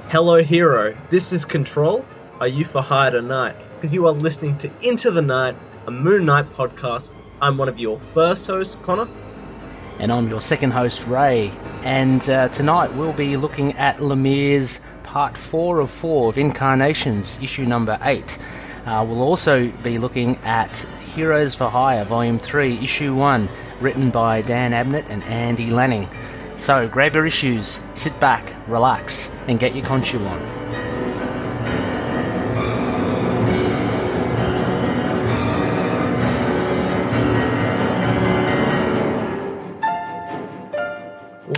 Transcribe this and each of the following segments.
Hello, hero. This is Control. Are you for hire tonight? Because you are listening to Into the Night, a Moon Knight podcast. I'm one of your first hosts, Connor. And I'm your second host, Ray. And tonight we'll be looking at Lemire's Part 4 of 4 of Incarnations, issue number 8. We'll also be looking at Heroes for Hire, Volume 3, Issue 1, written by Dan Abnett and Andy Lanning. So grab your issues, sit back, relax, and get your Khonshu on.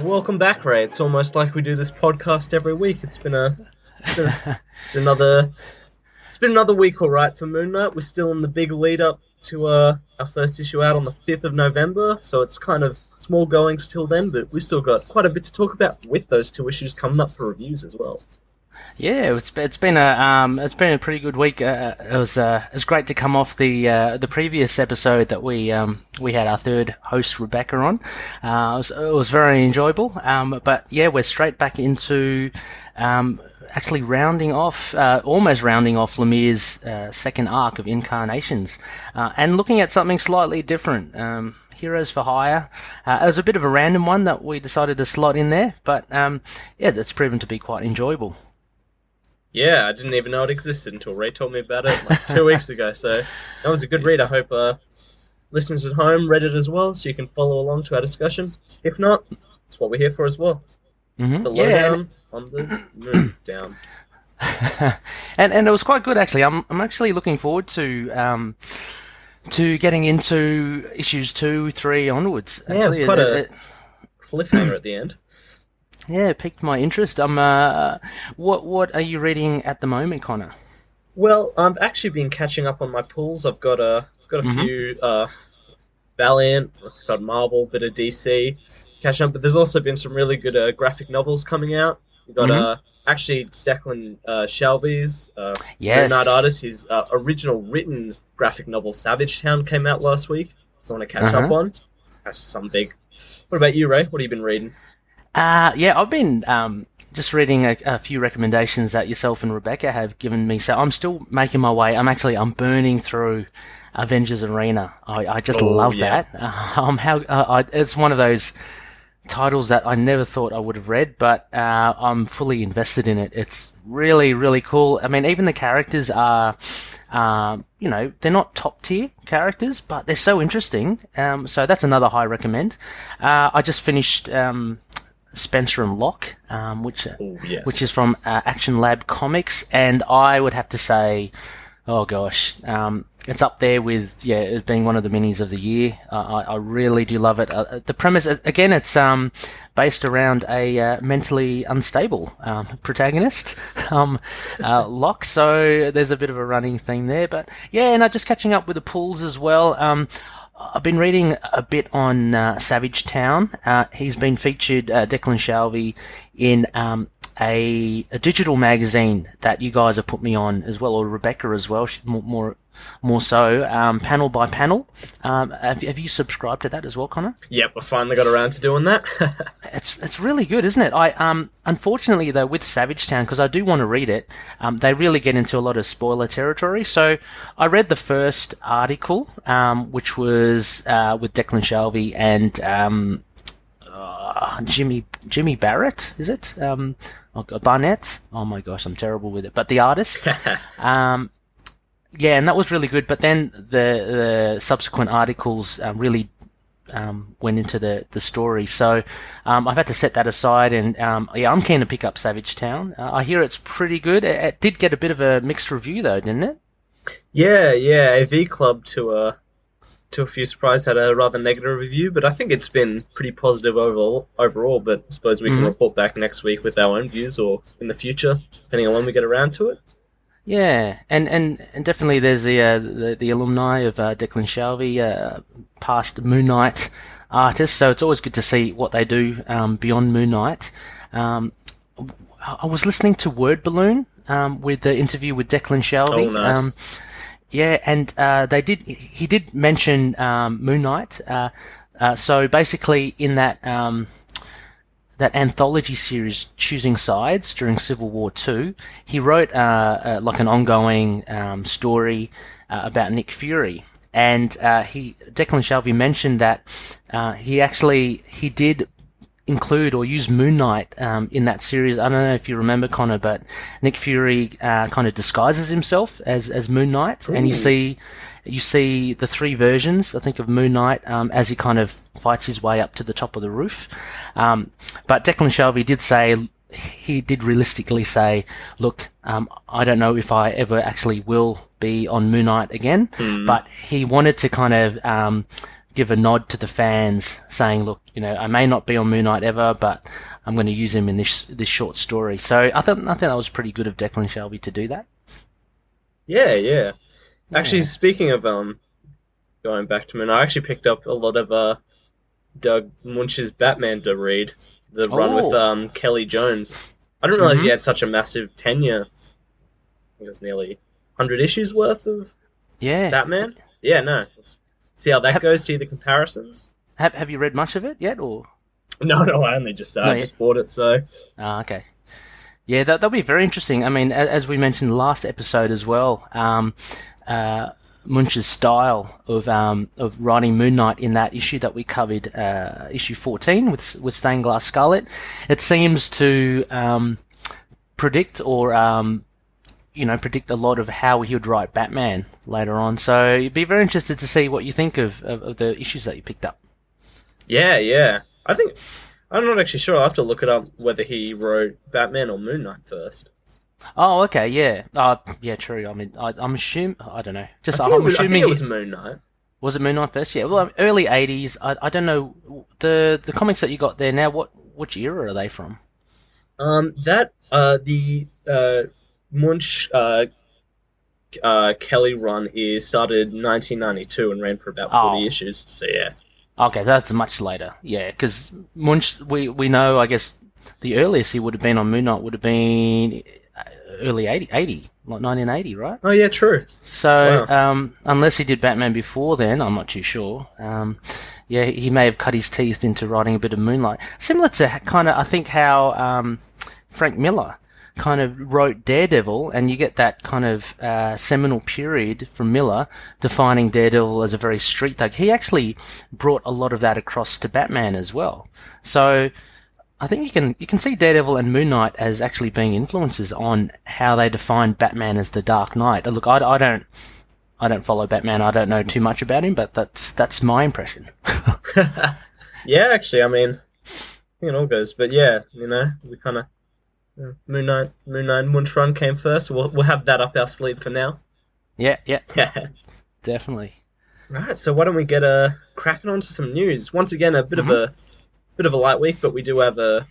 Welcome back, Ray. It's almost like we do this podcast every week. It's been another week, all right, for Moon Knight. We're still in the big lead up to our first issue out on the 5th of November, so it's kind of small goings till then, but we've still got quite a bit to talk about with those two issues coming up for reviews as well. Yeah, it's been a pretty good week. It was great to come off the previous episode that we had our third host Rebecca on. It was very enjoyable. But yeah, we're straight back into actually almost rounding off Lemire's second arc of Incarnations, and looking at something slightly different. Heroes for Hire. It was a bit of a random one that we decided to slot in there, but yeah, that's proven to be quite enjoyable. Yeah, I didn't even know it existed until Ray told me about it like 2 weeks ago, so that was a good read. I hope listeners at home read it as well, so you can follow along to our discussion. If not, it's what we're here for as well. Mm-hmm. The lowdown on the Moon down. and it was quite good, actually. I'm actually looking forward to getting into issues 2, 3 onwards. Actually, yeah, it's quite a cliffhanger at the end. Yeah, it piqued my interest. What are you reading at the moment, Connor? Well, I've actually been catching up on my pulls. I've got a few Valiant, I've got Marvel, bit of DC, catching up. But there's also been some really good graphic novels coming out. We've got actually Declan Shalvey's yes. Moon Knight artist. His original written graphic novel Savage Town came out last week. I want to catch up on. That's something big. What about you, Ray? What have you been reading? Yeah, I've been just reading a few recommendations that yourself and Rebecca have given me. So I'm still making my way. I'm burning through Avengers Arena. I just love that. It's one of those titles that I never thought I would have read, but I'm fully invested in it. It's really, really cool. I mean, even the characters are, they're not top tier characters, but they're so interesting. So that's another high recommend. I just finished Spencer and Locke, which is from Action Lab Comics, and I would have to say, oh gosh, it's up there with it being one of the minis of the year. I really do love it. The premise, again, it's based around a mentally unstable protagonist, Locke. So there's a bit of a running theme there, but yeah, and I'm just catching up with the pulls as well. I've been reading a bit on Savage Town. He's been featured, Declan Shalvey, in a digital magazine that you guys have put me on as well, or Rebecca as well, more so, panel by panel. Have you subscribed to that as well, Connor? Yep, I finally got around to doing that. It's really good, isn't it? I unfortunately though with Savage Town, because I do want to read it, they really get into a lot of spoiler territory. So I read the first article, which was with Declan Shalvey and Jimmy Barrett, is it? Barnett? Oh my gosh, I'm terrible with it. But the artist. Yeah, and that was really good. But then the subsequent articles really went into the story. So I've had to set that aside, and I'm keen to pick up Savage Town. I hear it's pretty good. It did get a bit of a mixed review though, didn't it? Yeah. AV Club to a few surprises had a rather negative review, but I think it's been pretty positive overall. But I suppose we can report back next week with our own views, or in the future, depending on when we get around to it. Yeah, and definitely there's the alumni of Declan Shalvey, past Moon Knight artists, so it's always good to see what they do beyond Moon Knight. I was listening to Word Balloon with the interview with Declan Shalvey. Oh, nice. Yeah, and he did mention Moon Knight. So basically in that that anthology series, Choosing Sides, during Civil War II. He wrote like an ongoing story about Nick Fury. And Declan Shalvey mentioned that he did include or use Moon Knight in that series. I don't know if you remember, Connor, but Nick Fury kind of disguises himself as Moon Knight. Ooh. And you see the three versions, I think, of Moon Knight as he kind of fights his way up to the top of the roof. But Declan Shalvey did realistically say, look, I don't know if I ever actually will be on Moon Knight again, but he wanted to kind of give a nod to the fans, saying, look, I may not be on Moon Knight ever, but I'm going to use him in this short story. So I think that was pretty good of Declan Shalvey to do that. Yeah. Actually, speaking of going back to Moon Knight, I actually picked up a lot of Doug Munch's Batman to read, the run with Kelly Jones. I didn't realize he had such a massive tenure. I think it was nearly 100 issues worth of Batman. Yeah, no. Let's see how that goes, see the comparisons. Have you read much of it yet, or? No, I only just bought it, so... okay. Yeah, that'll be very interesting. I mean, as we mentioned last episode as well, Munch's style of writing Moon Knight in that issue that we covered, issue 14 with Stained Glass Scarlet, it seems to predict a lot of how he would write Batman later on. So you'd be very interested to see what you think of the issues that you picked up. Yeah. I'm not actually sure. I'll have to look it up whether he wrote Batman or Moon Knight first. Oh, okay, yeah. Yeah, true. I mean, I'm assuming... I don't know. I'm assuming... I think it was Moon Knight. Was it Moon Knight first? Yeah, well, early 80s. I don't know. The comics that you got there now, which era are they from? The Munch Kelly run started in 1992 and ran for about 40 issues, so yeah. Okay, that's much later. Yeah, because Munch, we know, I guess, the earliest he would have been on Moon Knight would have been early 80, like 1980, right? Oh, yeah, true. So, wow. Unless he did Batman before then, I'm not too sure. Yeah, he may have cut his teeth into writing a bit of Moonlight. Similar to kind of, I think, how Frank Miller kind of wrote Daredevil, and you get that kind of seminal period from Miller defining Daredevil as a very street thug. He actually brought a lot of that across to Batman as well. So I think you can see Daredevil and Moon Knight as actually being influences on how they define Batman as the Dark Knight. Look, I don't follow Batman. I don't know too much about him, but that's my impression. Yeah, actually, I mean, I think it all goes. But yeah, we kind of Moon Knight, Munch run came first. We'll have that up our sleeve for now. Yeah, definitely. Right, so why don't we get cracking on to some news? Once again, a bit of a light week, but we do have a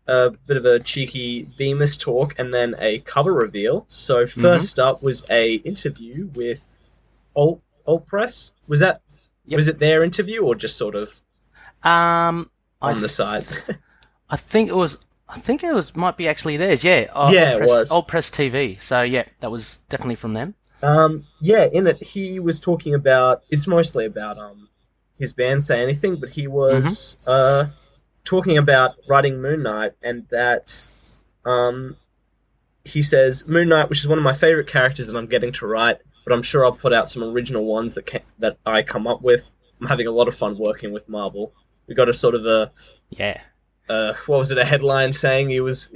bit of a cheeky Bemis talk and then a cover reveal. So first up was a interview with Alt Press. Was it their interview or just sort of on the side? I think it might be actually theirs. Yeah, it was Alt Press TV. So yeah, that was definitely from them. In it he was talking about. It's mostly about his band Say Anything, but he was talking about writing Moon Knight, and that he says Moon Knight, which is one of my favorite characters that I'm getting to write, but I'm sure I'll put out some original ones that I come up with. I'm having a lot of fun working with Marvel. We got a sort of a what was it? A headline saying it was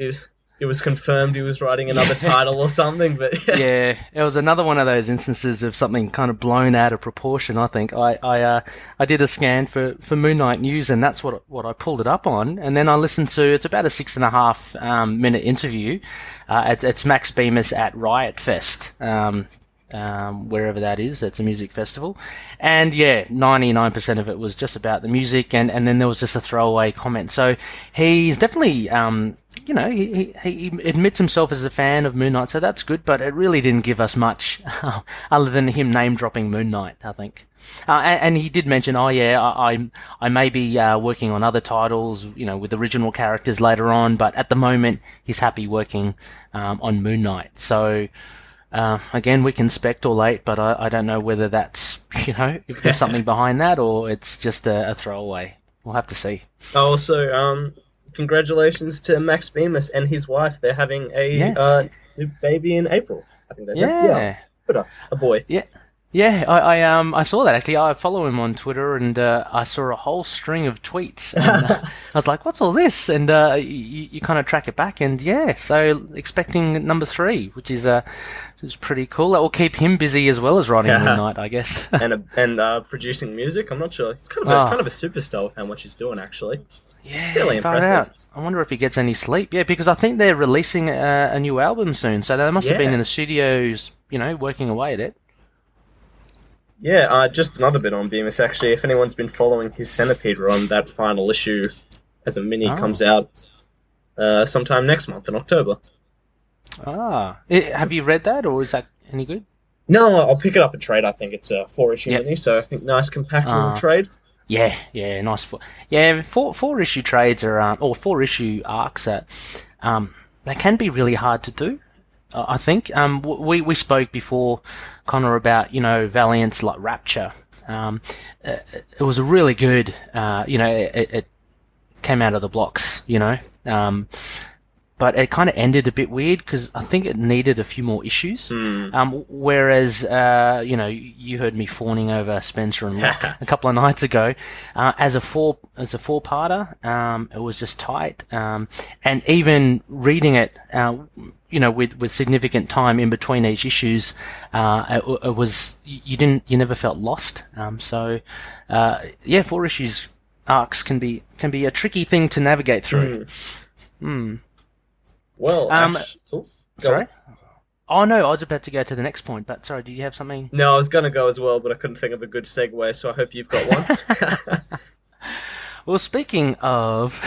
confirmed he was writing another title or something, but yeah, it was another one of those instances of something kind of blown out of proportion. I think I did a scan for Moon Knight news, and that's what I pulled it up on, and then I listened to it's about a 6.5 minute interview. It's Max Bemis at Riot Fest. Wherever that is, it's a music festival, and 99% of it was just about the music, and then there was just a throwaway comment. So he's definitely, he admits himself as a fan of Moon Knight, so that's good, but it really didn't give us much other than him name dropping Moon Knight, I think. And he did mention, I may be working on other titles, with original characters later on, but at the moment he's happy working on Moon Knight. So. Again, we can speculate, but I don't know whether that's, if there's something behind that or it's just a throwaway. We'll have to see. Also, congratulations to Max Bemis and his wife. They're having a new baby in April. I think they said. Yeah, a boy. Yeah. Yeah, I saw that actually. I follow him on Twitter, and I saw a whole string of tweets, and I was like, "What's all this?" And you kind of track it back, and so expecting number 3, which is pretty cool. That will keep him busy as well as writing Midnight, I guess. and producing music. I'm not sure. He's kind of a superstar with how much he's doing, actually. Yeah, it's really impressive. Out. I wonder if he gets any sleep. Yeah, because I think they're releasing a new album soon, so they must have been in the studios, working away at it. Yeah, just another bit on Bemis, actually. If anyone's been following his Centipede run, that final issue as a mini comes out sometime next month in October. Have you read that, or is that any good? No, I'll pick it up a trade. I think it's a 4-issue mini, so I think nice compact little trade. Yeah, nice. Four-issue trades are, or 4-issue arcs they can be really hard to do. I think we spoke before, Connor, about Valiants like Rapture. It was a really good. It came out of the blocks. But it kind of ended a bit weird because I think it needed a few more issues. Whereas you heard me fawning over Spencer and Locke a couple of nights ago. As a four-parter, it was just tight. And even reading it, with significant time in between each issues, it was you never felt lost. 4 issues arcs can be a tricky thing to navigate through. Well, sorry. Oh no, I was about to go to the next point, but sorry, did you have something? No, I was going to go as well, but I couldn't think of a good segue, so I hope you've got one. Well, speaking of,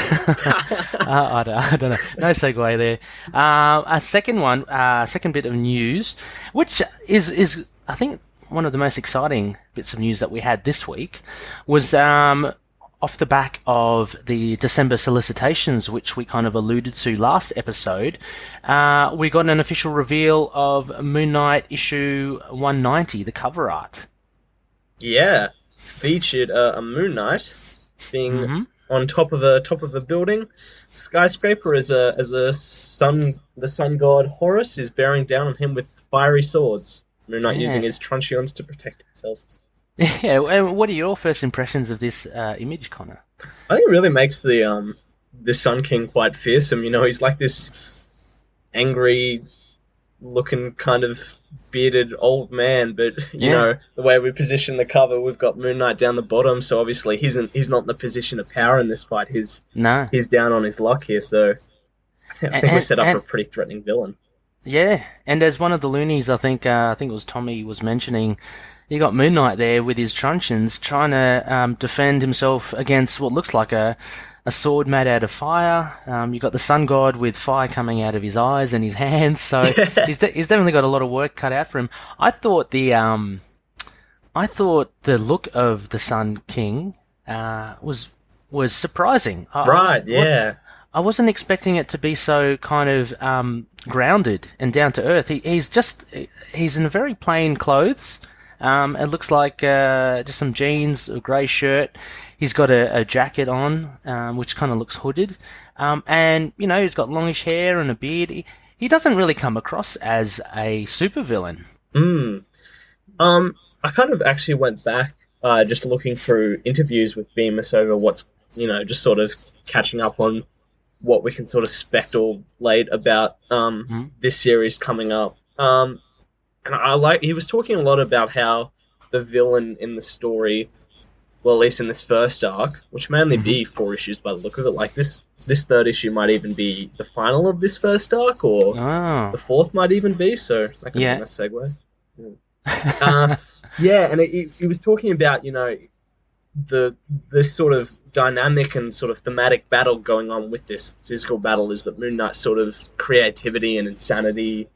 I don't know, no segue there. A second bit of news, which is I think one of the most exciting bits of news that we had this week, was off the back of the December solicitations, which we kind of alluded to last episode. We got an official reveal of Moon Knight issue 190, the cover art. Yeah, featured a Moon Knight being on top of a building skyscraper as the sun god Horus is bearing down on him with fiery swords. Moon Knight using his truncheons to protect himself. Yeah, and what are your first impressions of this image, Connor? I think it really makes the Sun King quite fearsome. He's like this angry looking kind of bearded old man, but the way we position the cover, we've got Moon Knight down the bottom, so obviously he's not in the position of power in this fight. He's down on his luck here, so I think we're set up for a pretty threatening villain. Yeah, and as one of the loonies, I think it was Tommy was mentioning, you got Moon Knight there with his truncheons trying to defend himself against what looks like a sword made out of fire. You got the sun god with fire coming out of his eyes and his hands, so he's definitely got a lot of work cut out for him. I thought the look of the Sun King was surprising. I wasn't expecting it to be so kind of grounded and down to earth. He's in very plain clothes. It looks like just some jeans, a grey shirt. He's got a jacket on, which kind of looks hooded. And, he's got longish hair and a beard. He doesn't really come across as a supervillain. I kind of actually went back just looking through interviews with Bemis over what's, just sort of catching up on what we can sort of speculate about this series coming up. And he was talking a lot about how the villain in the story, well, at least in this first arc, which may only be 4 issues by the look of it, like this third issue might even be the final of this first arc, or the fourth might even be, so that could be a nice segue. And he was talking about, this sort of dynamic and sort of thematic battle going on with this physical battle is that Moon Knight's sort of creativity and insanity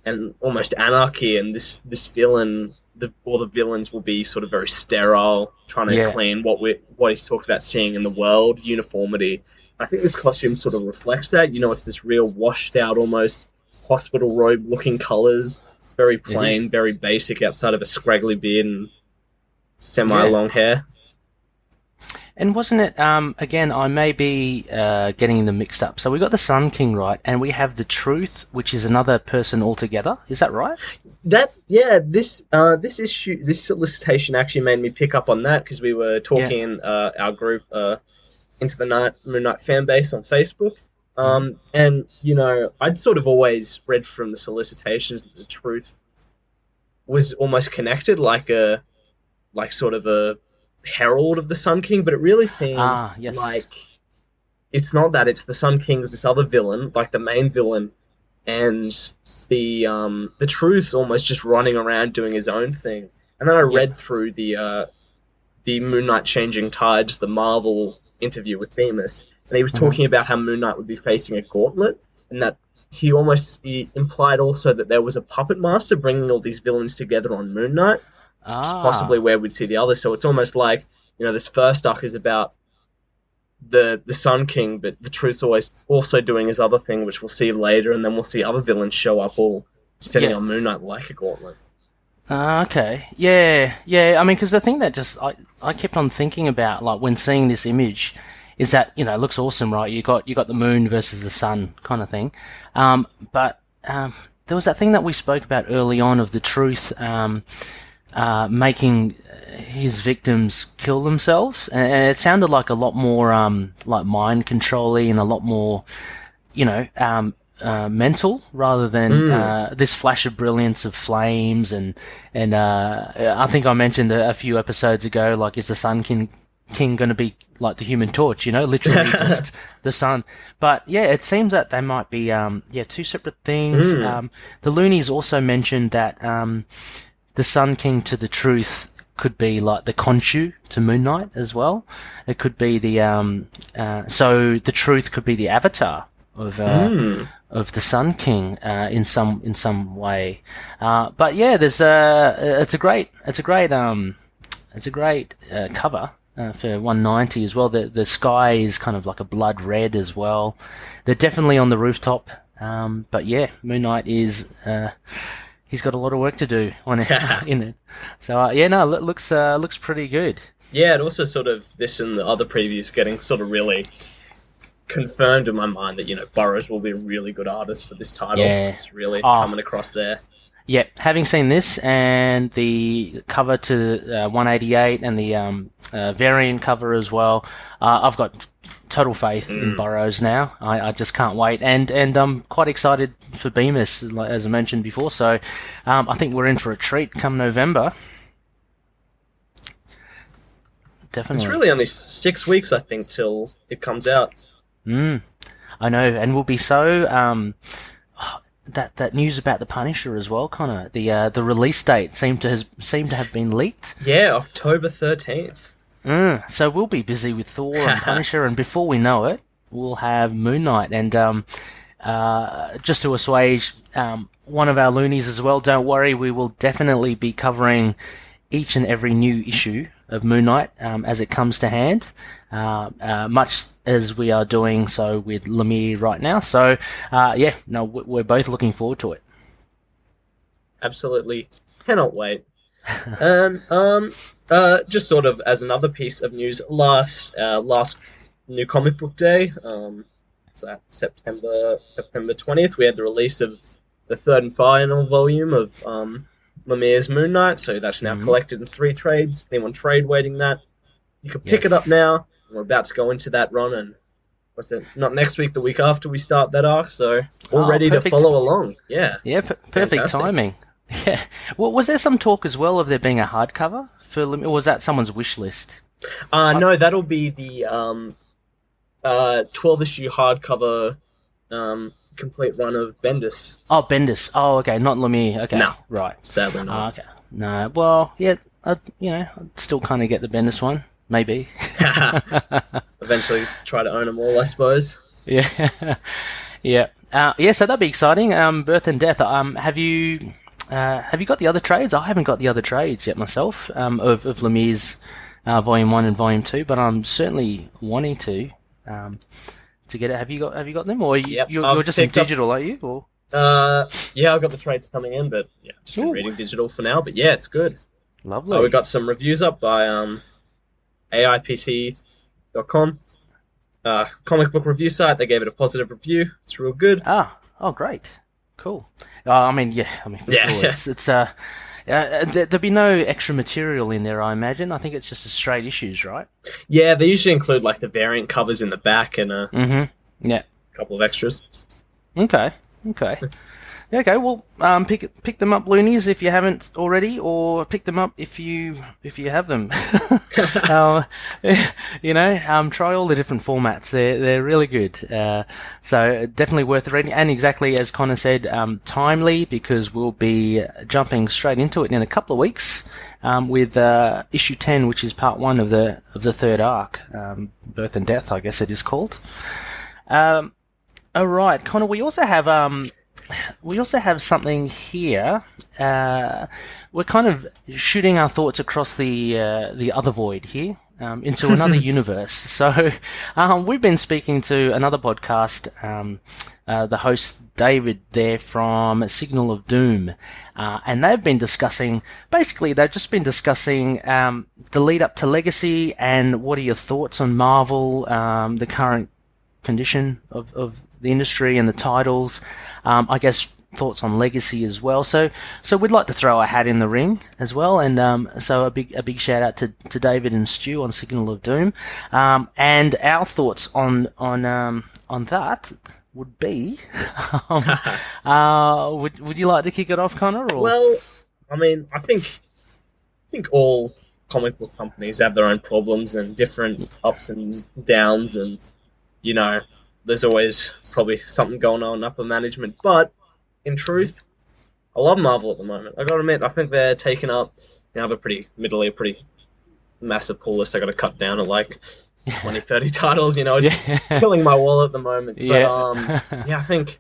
and almost anarchy, and this villain, all the villains will be sort of very sterile, trying to clean what he's talked about seeing in the world, uniformity. I think this costume sort of reflects that. It's this real washed out, almost hospital robe looking colours, very plain, very basic, outside of a scraggly beard and semi-long hair. And wasn't it, again, I may be getting them mixed up. So we got the Sun King, right? And we have the Truth, which is another person altogether. Is that right? This solicitation actually made me pick up on that because we were talking in our group, Into the Moon Knight fan base on Facebook. And, I'd sort of always read from the solicitations that the Truth was almost connected, like sort of a herald of the Sun King, but it really seems like it's not that. It's the Sun King's this other villain, like the main villain, and the Truth's almost just running around doing his own thing. And then I read through the Moon Knight Changing Tides, the Marvel interview with Bemis, and he was talking about how Moon Knight would be facing a gauntlet, and that he implied also that there was a puppet master bringing all these villains together on Moon Knight, which is possibly where we'd see the others. So it's almost like, this first arc is about the Sun King, but the Truth's always also doing his other thing, which we'll see later, and then we'll see other villains show up all sitting on Moon Knight like a gauntlet. Okay. Yeah. I mean, because the thing that I kept on thinking about, like, when seeing this image, is that, it looks awesome, right? You got the moon versus the sun kind of thing. But there was that thing that we spoke about early on of the Truth making his victims kill themselves, and it sounded like a lot more like mind controlling and a lot more, mental rather than this flash of brilliance of flames and I think I mentioned a few episodes ago, like, is the Sun King going to be like the Human Torch, literally just the sun. But yeah, it seems that they might be two separate things. The Loonies also mentioned that the Sun King to the Truth could be like the Khonshu to Moon Knight as well. It could be the so the Truth could be the avatar of the Sun King in some way. But yeah, there's it's a great cover. For 190 as well. The sky is kind of like a blood red as well. They're definitely on the rooftop. But yeah, Moon Knight is he's got a lot of work to do on it in it. So it looks pretty good. Yeah, and also sort of this and the other previews getting sort of really confirmed in my mind that Burroughs will be a really good artist for this title. Yeah. It's really coming across there. Yeah, having seen this and the cover to 188 and the variant cover as well, I've got total faith in Burroughs now. I just can't wait, and I'm quite excited for Bemis, as I mentioned before. So I think we're in for a treat come November. Definitely, it's really only 6 weeks, I think, till it comes out. I know, and we'll be so. That news about the Punisher as well, Connor. The release date seemed to have been leaked. Yeah, October 13th. So we'll be busy with Thor and Punisher, and before we know it, we'll have Moon Knight. And just to assuage one of our loonies as well, don't worry, we will definitely be covering each and every new issue of Moon Knight as it comes to hand, much as we are doing so with Lemire right now. So, we're both looking forward to it. Absolutely. Cannot wait. Just sort of as another piece of news, last New Comic Book Day, so September 20th, we had the release of the third and final volume of Lemire's Moon Knight, so that's now collected in 3 trades. Anyone trade waiting that, you can pick it up now. We're about to go into that run, and not next week, the week after we start that arc, so all ready to follow along. Yeah. Yeah, perfect timing. Yeah. Well, was there some talk as well of there being a hardcover for Lemire, or was that someone's wish list? No, that'll be the 12-issue hardcover complete run of Bendis. Oh, Bendis. Oh, okay, not Lemire. Okay, no, right. Sadly not. Okay. No, well, yeah, I'd still kind of get the Bendis one. Maybe. Eventually try to own them all, I suppose. Yeah. Yeah. So that'd be exciting. Birth and Death. Have you got the other trades? I haven't got the other trades yet myself, of Lemire's Volume 1 and Volume 2, but I'm certainly wanting to get it. Have you got them? Or you're just in digital, are you? Or? Yeah, I've got the trades coming in, but just been reading digital for now. But yeah, it's good. Lovely. We got some reviews up by AIPT nbsp.com. Comic book review site. They gave it a positive review. It's real good. Oh, great, cool. For sure, it's there'd be no extra material in there, I imagine. I think it's just a straight issues, right? Yeah, they usually include like the variant covers in the back and yeah, a couple of extras. Okay. Okay, well, pick them up, loonies, if you haven't already, or pick them up if you have them. Try all the different formats. They're really good. So definitely worth reading. And exactly as Connor said, timely, because we'll be jumping straight into it in a couple of weeks with issue 10, which is part 1 of the third arc, Birth and Death, I guess it is called. All right, Connor. We also have something here. We're kind of shooting our thoughts across the other void here into another universe. So we've been speaking to another podcast, the host David there from Signal of Doom, and they've been discussing. Basically, they've just been discussing the lead up to Legacy and what are your thoughts on Marvel, the current condition of the industry and the titles. I guess thoughts on Legacy as well. So we'd like to throw a hat in the ring as well, and so a big shout out to David and Stu on Signal of Doom. And our thoughts on that would be, would you like to kick it off, Connor? Or? Well, I mean, I think all comic book companies have their own problems and different ups and downs, and there's always probably something going on in upper management. But in truth, I love Marvel at the moment. I gotta admit, I think they're taking up. They have a pretty massive pull list. I gotta cut down at like 20, 30 titles. It's killing my wallet at the moment. But I think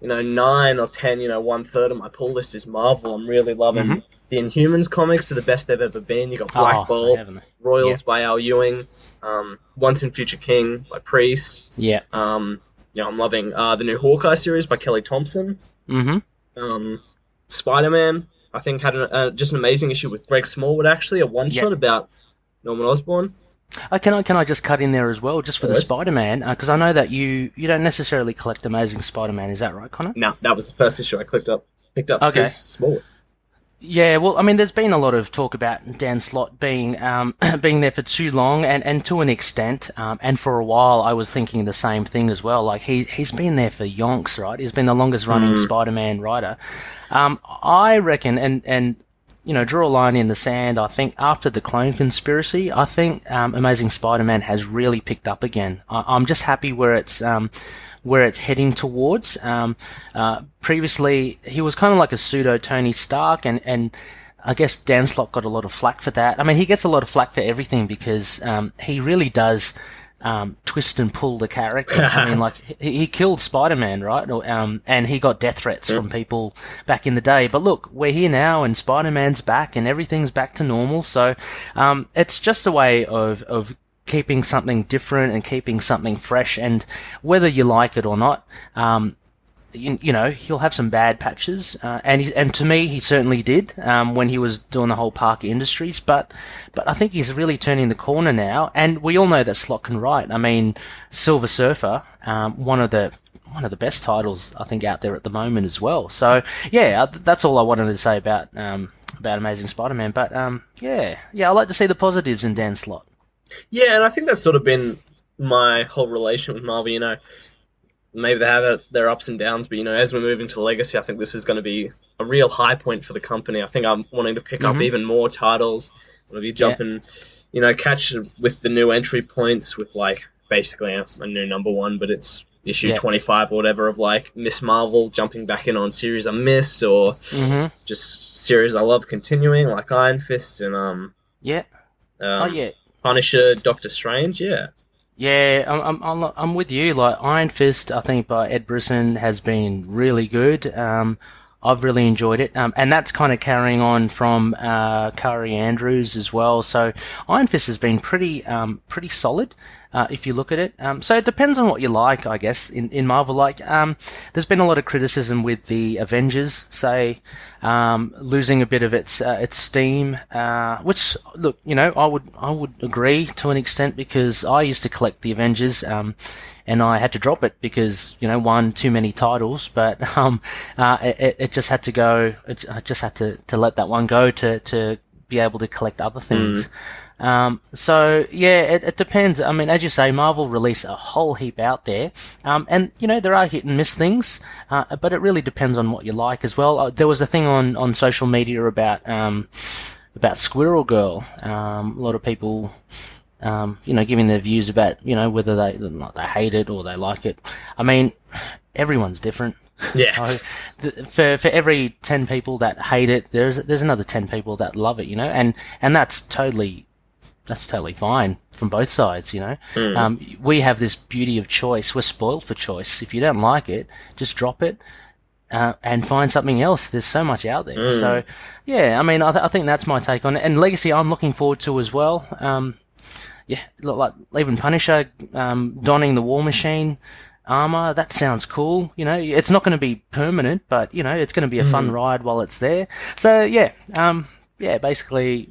9 or 10. 1/3 of my pull list is Marvel. I'm really loving the Inhumans comics to the best they've ever been. You got Black Bolt, Royals by Al Ewing. Once and Future King by Priest. Yeah. I'm loving the new Hawkeye series by Kelly Thompson. Spider-Man, I think, had just an amazing issue with Greg Smallwood, actually, a one-shot about Norman Osborn. Can I just cut in there as well, just for the Spider-Man, because I know that you don't necessarily collect Amazing Spider-Man, is that right, Connor? No, that was the first issue I picked up. Okay. Smallwood. Yeah, well, I mean, there's been a lot of talk about Dan Slott being there for too long, and to an extent, and for a while I was thinking the same thing as well. Like he's been there for yonks, right? He's been the longest running Spider-Man writer. I reckon, and draw a line in the sand. I think after the Clone Conspiracy, I think Amazing Spider-Man has really picked up again. I'm just happy where it's heading towards. Previously, he was kind of like a pseudo Tony Stark, and I guess Dan Slott got a lot of flack for that. I mean, he gets a lot of flack for everything because he really does twist and pull the character. I mean, like, he killed Spider-Man, right? And he got death threats from people back in the day. But look, we're here now, and Spider-Man's back, and everything's back to normal. So it's just a way of keeping something different and keeping something fresh, and whether you like it or not, he'll have some bad patches, and to me he certainly did when he was doing the whole Parker Industries, but I think he's really turning the corner now, and we all know that Slott can write. I mean, Silver Surfer, one of the best titles I think out there at the moment as well. So yeah, that's all I wanted to say about Amazing Spider-Man. But I like to see the positives in Dan Slott. Yeah, and I think that's sort of been my whole relation with Marvel. Maybe they have their ups and downs, but as we move into Legacy, I think this is going to be a real high point for the company. I think I'm wanting to pick up even more titles. I'll be jumping, catch with the new entry points with like basically a new number 1, but it's issue 25 or whatever of like Miss Marvel jumping back in on series I missed, or just series I love continuing, like Iron Fist and Punisher, Doctor Strange. Yeah, I'm with you. Like Iron Fist, I think by Ed Brisson has been really good. I've really enjoyed it, and that's kind of carrying on from Kari Andrews as well. So Iron Fist has been pretty solid. if you look at it. So it depends on what you like, I guess, in Marvel. Like, there's been a lot of criticism with the Avengers, say, losing a bit of its steam, which, look, I would agree to an extent, because I used to collect the Avengers, and I had to drop it because, one, too many titles, but it just had to go. I just had to let that one go to be able to collect other things. So yeah, it depends. I mean, as you say, Marvel release a whole heap out there, and there are hit and miss things, but it really depends on what you like as well. There was a thing on social media about Squirrel Girl. A lot of people, giving their views about whether they hate it or they like it. I mean, everyone's different. Yeah. So for every 10 people that hate it, there's another 10 people that love it, and that's totally fine from both sides, We have this beauty of choice. We're spoiled for choice. If you don't like it, just drop it and find something else. There's so much out there. So yeah, I mean, I think that's my take on it. And Legacy, I'm looking forward to as well. Yeah, like even Punisher donning the War Machine armor, that sounds cool. It's not going to be permanent, but it's going to be a fun ride while it's there. So yeah, basically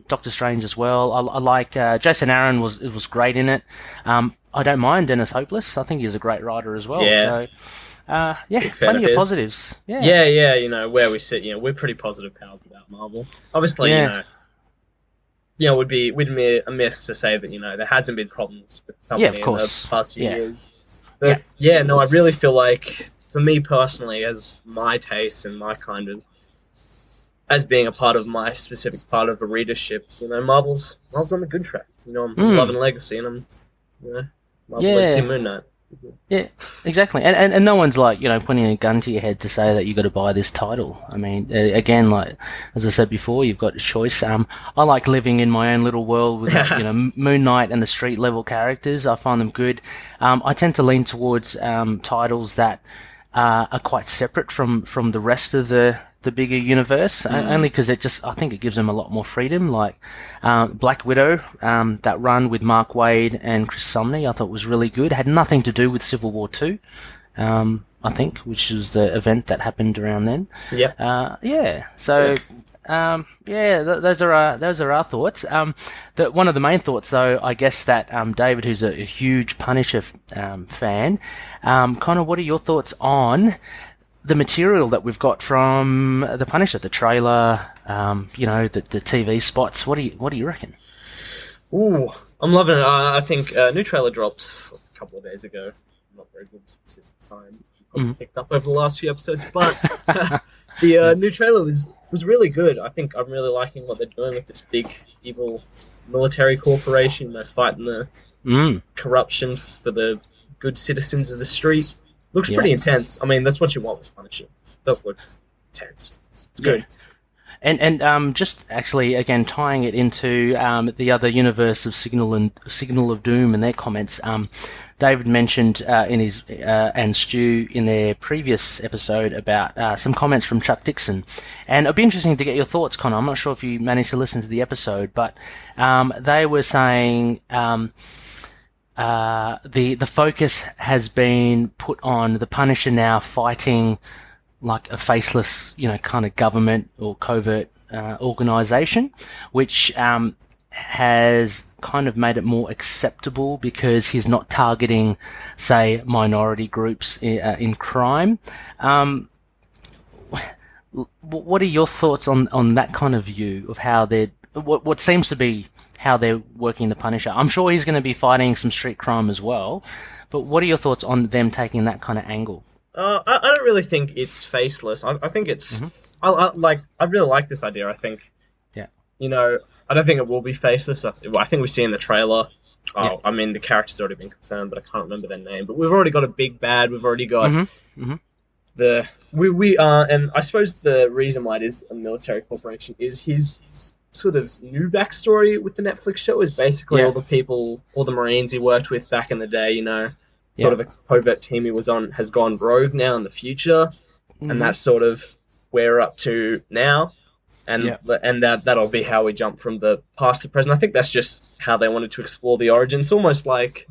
Doctor Strange as well. I like Jason Aaron was great in it. I don't mind Dennis Hopeless. I think he's a great writer as well. Yeah. So plenty of positives. Yeah, where we sit, we're pretty positive pals about Marvel. Obviously, we'd be amiss to say that there hasn't been problems with the company in the past few years. But I really feel like, for me personally, as my taste and my kind of, as being a part of my specific part of the readership, Marvel's on the good track. I'm loving Legacy, and I'm, Legacy Moon Knight. Yeah, exactly. And no one's like, putting a gun to your head to say that you got to buy this title. I mean, again, like, as I said before, you've got a choice. I like living in my own little world with, Moon Knight and the street level characters. I find them good. I tend to lean towards, titles that, are quite separate from the rest of the bigger universe, only because I think it gives them a lot more freedom. Like Black Widow, that run with Mark Waid and Chris Samnee, I thought was really good. It had nothing to do with Civil War 2, I think, which was the event that happened around then. So those are our thoughts. One of the main thoughts, though, I guess that David, who's a huge Punisher fan, kind of, what are your thoughts on the material that we've got from the Punisher, the trailer, the TV spots? What do you reckon? Ooh, I'm loving it. I think a new trailer dropped a couple of days ago. Not very good specific time. Picked up over the last few episodes, but the new trailer was really good. I think I'm really liking what they're doing with this big evil military corporation. They're fighting the corruption for the good citizens of the street. Looks pretty intense. I mean, that's what you want with Punisher. It does look intense. It's good. And just actually, again, tying it into the other universe of Signal of Doom and their comments, David mentioned in his and Stu in their previous episode about some comments from Chuck Dixon. And it'd be interesting to get your thoughts, Connor. I'm not sure if you managed to listen to the episode, but they were saying the focus has been put on the Punisher now fighting like a faceless, kind of government or covert organization, which has kind of made it more acceptable because he's not targeting, say, minority groups in crime. What are your thoughts on that kind of view of how they're what seems to be how they're working the Punisher? I'm sure he's going to be fighting some street crime as well, but what are your thoughts on them taking that kind of angle? I don't really think it's faceless. I think it's I really like this idea. I think I don't think it will be faceless. I think we see in the trailer. I mean, the character's already been confirmed, but I can't remember their name. But we've already got a big bad. We've already got and I suppose the reason why it is a military corporation is his sort of new backstory with the Netflix show is basically all the Marines he worked with back in the day, sort of a covert team he was on has gone rogue now in the future, and that's sort of where we're up to now. and that'll be how we jump from the past to present. I think that's just how they wanted to explore the origin. It's almost like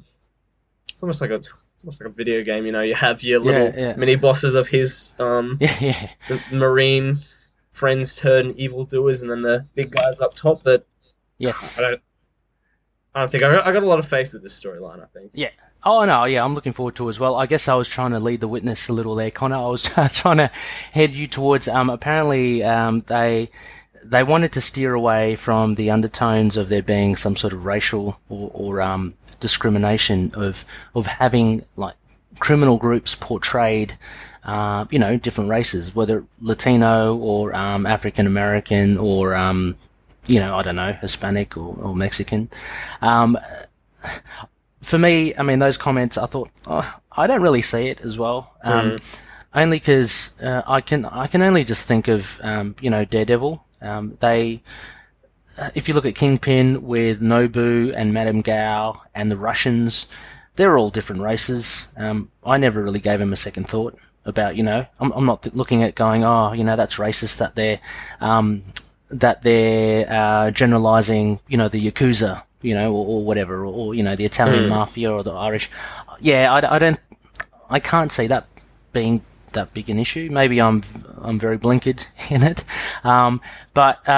a video game. You have your little mini bosses of his the marine friends turn evildoers, and then the big guys up top. But yes, I don't think I got a lot of faith with this storyline. I think. Yeah. Oh no, yeah, I'm looking forward to it as well. I guess I was trying to lead the witness a little there, Connor. I was trying to head you towards. Apparently, they wanted to steer away from the undertones of there being some sort of racial or discrimination of having like criminal groups portrayed, different races, whether Latino or African American or I don't know, Hispanic or Mexican. For me, I mean, those comments, I thought, I don't really see it as well. Only because I can only just think of Daredevil. If you look at Kingpin with Nobu and Madame Gao and the Russians, they're all different races. I never really gave him a second thought about, I'm not looking at going, that's racist that they're generalizing, the Yakuza, or whatever, or the Italian mafia or the Irish. Yeah, I can't see that being that big an issue. Maybe I'm very blinkered in it, but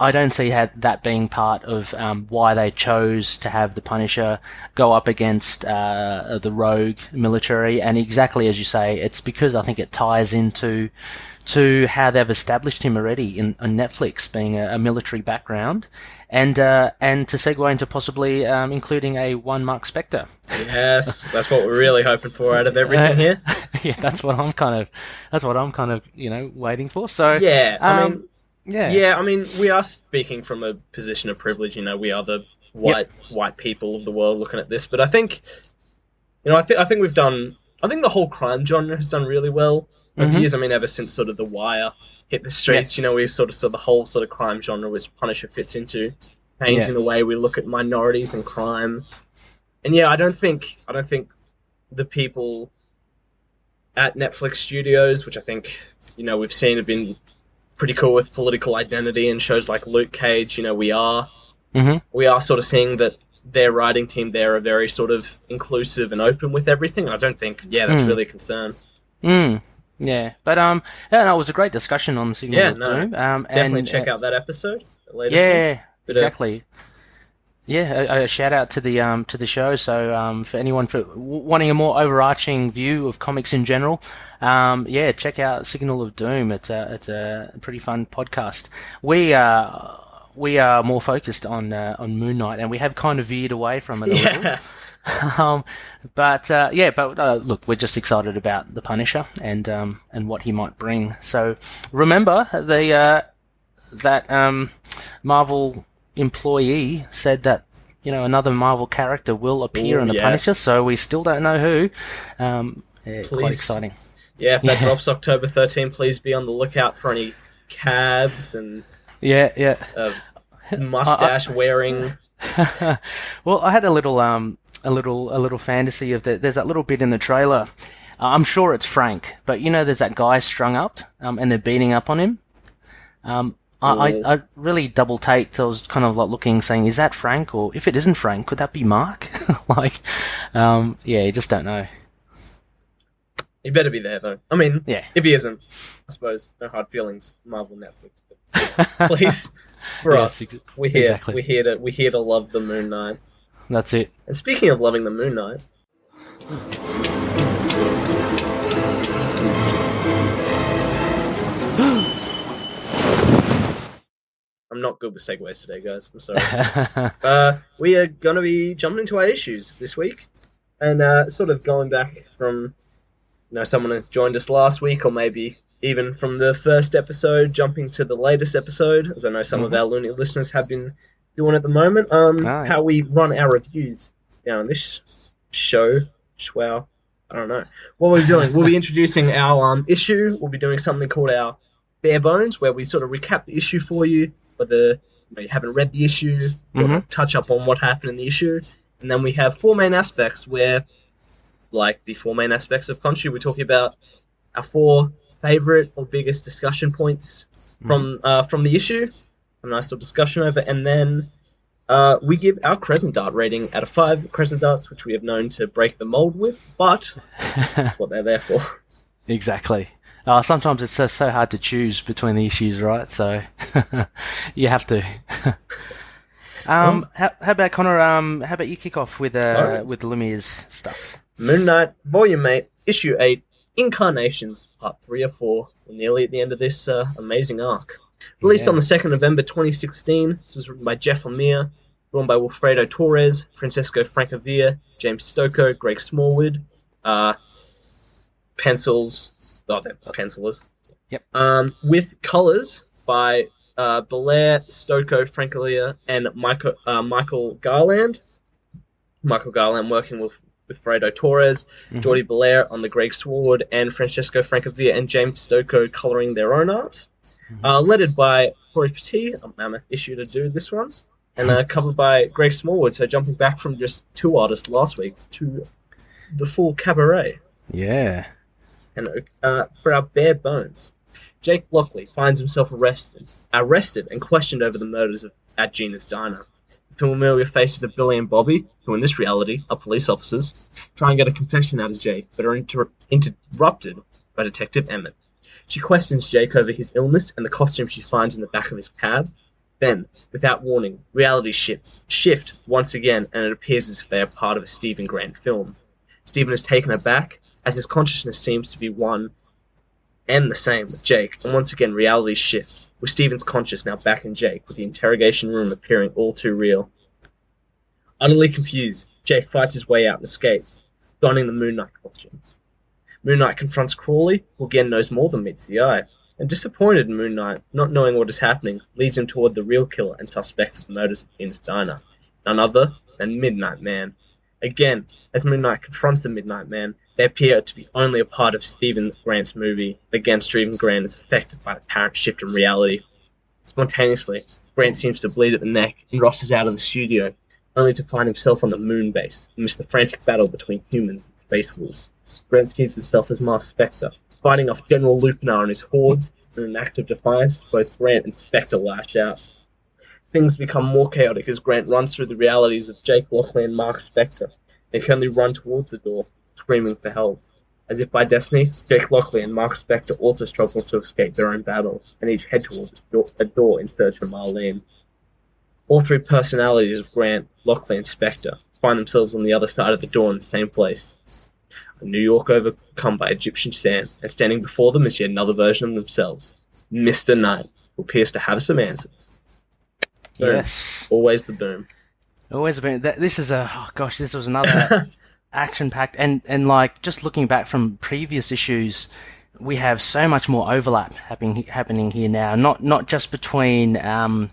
I don't see that being part of why they chose to have the Punisher go up against the rogue military. And exactly as you say, it's because I think it ties into how they've established him already on Netflix, being a military background, and to segue into possibly including a one Mark Spector. Yes, that's what we're really hoping for out of everything here. Yeah, that's what I'm kind of waiting for. So yeah, I mean, we are speaking from a position of privilege. We are the white people of the world looking at this, but I think, I think we've done. I think the whole crime genre has done really well over years. I mean, ever since sort of The Wire hit the streets, we sort of saw the whole sort of crime genre which Punisher fits into, changing the way we look at minorities and crime. And I don't think the people at Netflix Studios, which I think we've seen have been pretty cool with political identity and shows like Luke Cage. We are sort of seeing that their writing team there are very sort of inclusive and open with everything. And I don't think that's really a concern. Yeah, but it was a great discussion on the Signal of Doom. Definitely check out that episode. The latest one. Exactly. A shout out to the show. So for anyone wanting a more overarching view of comics in general, check out Signal of Doom. It's a pretty fun podcast. We are more focused on Moon Knight, and we have kind of veered away from it a little. Look, we're just excited about the Punisher and what he might bring. So remember that Marvel employee said that another Marvel character will appear in the Punisher. So we still don't know who. Quite exciting. Yeah, if that drops October 13, please be on the lookout for any cabs and mustache wearing. Well, I had a little fantasy of there's that little bit in the trailer. I'm sure it's Frank, but there's that guy strung up, and they're beating up on him. I really double taked. So I was kind of like looking, saying, "Is that Frank? Or if it isn't Frank, could that be Mark?" You just don't know. He better be there, though. I mean, if he isn't, I suppose no hard feelings. Marvel, Netflix, but please, for us, we're here to love the Moon Knight. That's it. And speaking of loving the Moon Knight, I'm not good with segues today, guys. I'm sorry. We are going to be jumping into our issues this week, and sort of going back from, someone has joined us last week, or maybe even from the first episode, jumping to the latest episode, as I know some of our loony listeners have been doing at the moment. How we run our reviews down on this show. Wow. I don't know. What we're doing, we'll be introducing our issue. We'll be doing something called our bare bones, where we sort of recap the issue for you, whether you haven't read the issue, or touch up on what happened in the issue. And then we have four main aspects where, like the four main aspects of Khonshu, we're talking about our four favorite or biggest discussion points from the issue. A nice little discussion over, and then we give our Crescent Dart rating out of 5 Crescent Darts, which we have known to break the mold with, but that's what they're there for. Exactly. Sometimes it's so hard to choose between the issues, right? So you have to. How about Connor? How about you kick off with Lumire's stuff? Moon Knight, Volume 8, Issue 8, Incarnations, Part 3 or 4. We're nearly at the end of this amazing arc. Released on the 2nd November 2016. This was written by Jeff Lemire, drawn by Wilfredo Torres, Francesco Francavilla, James Stocco, Greg Smallwood, pencils. Oh, they're pencilers. Yep. With colours by Belair, Stocco, Francavilla, and Michael Garland. Michael Garland working with Fredo Torres, Jordi Belair on the Greg Smallwood, and Francesco Francavilla and James Stocco colouring their own art. Lettered by Corey Petit, a mammoth issue to do this one, and covered by Greg Smallwood, so jumping back from just 2 artists last week to the full cabaret. Yeah. And for our bare bones, Jake Lockley finds himself arrested and questioned over the murders at Gina's Diner. The familiar faces of Billy and Bobby, who in this reality are police officers, try and get a confession out of Jake, but are interrupted by Detective Emmett. She questions Jake over his illness and the costume she finds in the back of his cab. Then, without warning, reality shift once again, and it appears as if they are part of a Stephen Grant film. Stephen is taken aback, as his consciousness seems to be one and the same with Jake, and once again reality shifts, with Stephen's conscious now back in Jake, with the interrogation room appearing all too real. Utterly confused, Jake fights his way out and escapes, donning the Moon Knight costume. Moon Knight confronts Crawley, who again knows more than meets the eye, and disappointed in Moon Knight, not knowing what is happening, leads him toward the real killer and suspect of the murders in his diner, none other than Midnight Man. Again, as Moon Knight confronts the Midnight Man, they appear to be only a part of Stephen Grant's movie, but again Stephen Grant is affected by the apparent shift in reality. Spontaneously, Grant seems to bleed at the neck and rushes out of the studio, only to find himself on the moon base, amidst the frantic battle between humans and space wolves. Grant sees himself as Mars Spectre, fighting off General Lupinar and his hordes. In an act of defiance, both Grant and Spectre lash out. Things become more chaotic as Grant runs through the realities of Jake Lockley and Mark Spectre. They can only run towards the door, screaming for help. As if by destiny, Jake Lockley and Mark Spectre also struggle to escape their own battles, and each head towards a door in search of Marlene. All 3 personalities of Grant, Lockley, and Spectre find themselves on the other side of the door in the same place. New York overcome by Egyptian sand, and standing before them is yet another version of themselves, Mr. Knight, who appears to have some answers. Boom. Yes. Always the boom. Always a boom. This was another action-packed, and like, just looking back from previous issues, we have so much more overlap happening here now, not just between not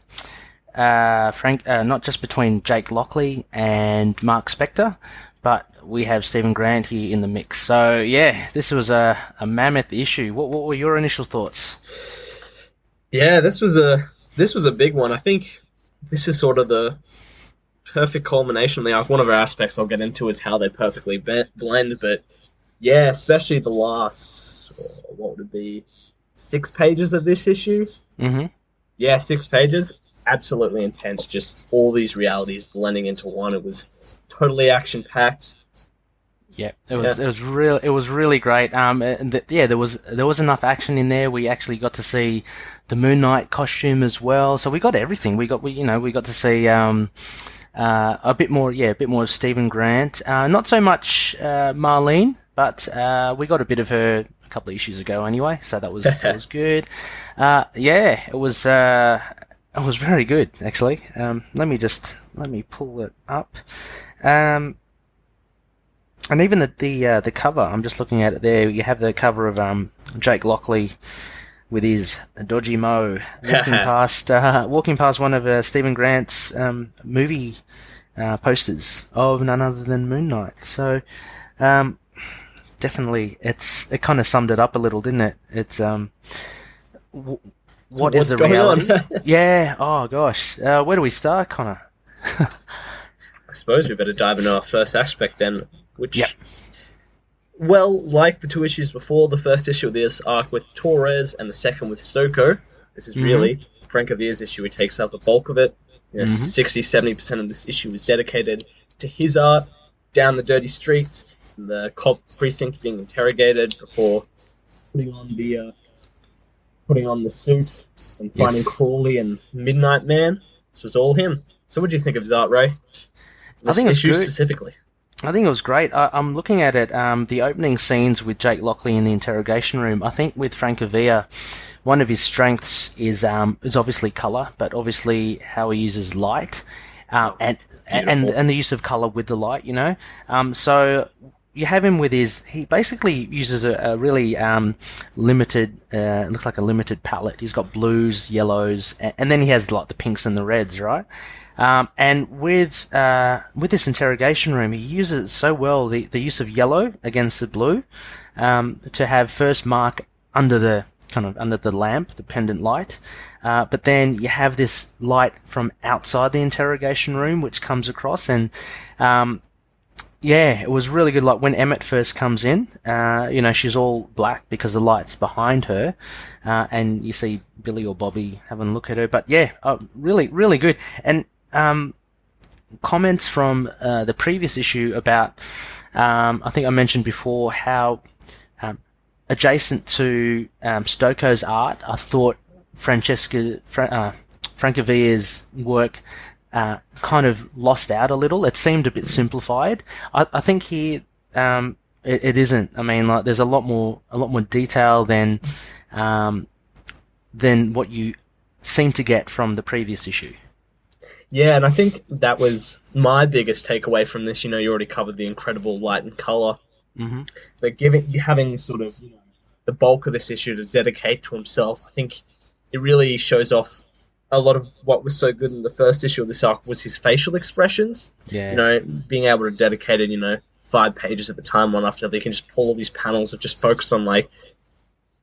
just between Jake Lockley and Mark Spector, but we have Stephen Grant here in the mix. So yeah, this was a mammoth issue. What were your initial thoughts? Yeah, this was a big one. I think this is sort of the perfect culmination of the arc. One of our aspects I'll get into is how they perfectly blend, but yeah, especially the last, what would it be, 6 pages of this issue? Mm-hmm. Yeah, 6 pages. Absolutely intense. Just all these realities blending into one. It was totally action-packed. Yeah, it was really great. There was enough action in there. We actually got to see the Moon Knight costume as well. So we got everything. We got to see a bit more of Stephen Grant. Not so much Marlene, but we got a bit of her a couple of issues ago anyway. So that was good. It was very good actually. Let me pull it up. And even the cover, I'm just looking at it there. You have the cover of Jake Lockley with his dodgy mo walking past one of Stephen Grant's movie posters of none other than Moon Knight. So definitely, it kind of summed it up a little, didn't it? It's what is the reality? Yeah. Oh gosh, where do we start, Connor? I suppose we better dive into our first aspect then. Which, Well, like the two issues before, the first issue of this arc with Torres and the second with Stoko, this is Mm-hmm. really Frank Avir's issue. He takes up the bulk of it. You know, Mm-hmm. 60-70% of this issue is dedicated to his art, down the dirty streets, the cop precinct being interrogated before putting on the suit and finding Yes. Crawley and Midnight Man. This was all him. So what do you think of his art, Ray? I This think it's issue good. specifically. I think it was great. I'm looking at it. The opening scenes with Jake Lockley in the interrogation room. I think with Frank Avila, one of his strengths is obviously color, but obviously how he uses light, and the use of color with the light. So you have him with he basically uses a really limited, looks like a limited palette. He's got blues, yellows, and then he has like the pinks and the reds, right? And with this interrogation room, he uses it so well, the use of yellow against the blue, to have first mark under the lamp, the pendant light, but then you have this light from outside the interrogation room which comes across, and yeah, it was really good. Like when Emmett first comes in, she's all black because the light's behind her, and you see Billy or Bobby having a look at her. But yeah, really, really good. And comments from the previous issue about, I think I mentioned before how adjacent to Stokoe's art, I thought Francovilla's work kind of lost out a little. It seemed a bit simplified. I think here it isn't. I mean, like there's a lot more detail than what you seem to get from the previous issue. Yeah, and I think that was my biggest takeaway from this. You already covered the incredible light and color, but having sort of the bulk of this issue to dedicate to himself, I think it really shows off a lot of what was so good in the first issue of this arc was his facial expressions. Yeah. Being able to dedicate it, 5 pages at the time, one after another. You can just pull all these panels that just focus on like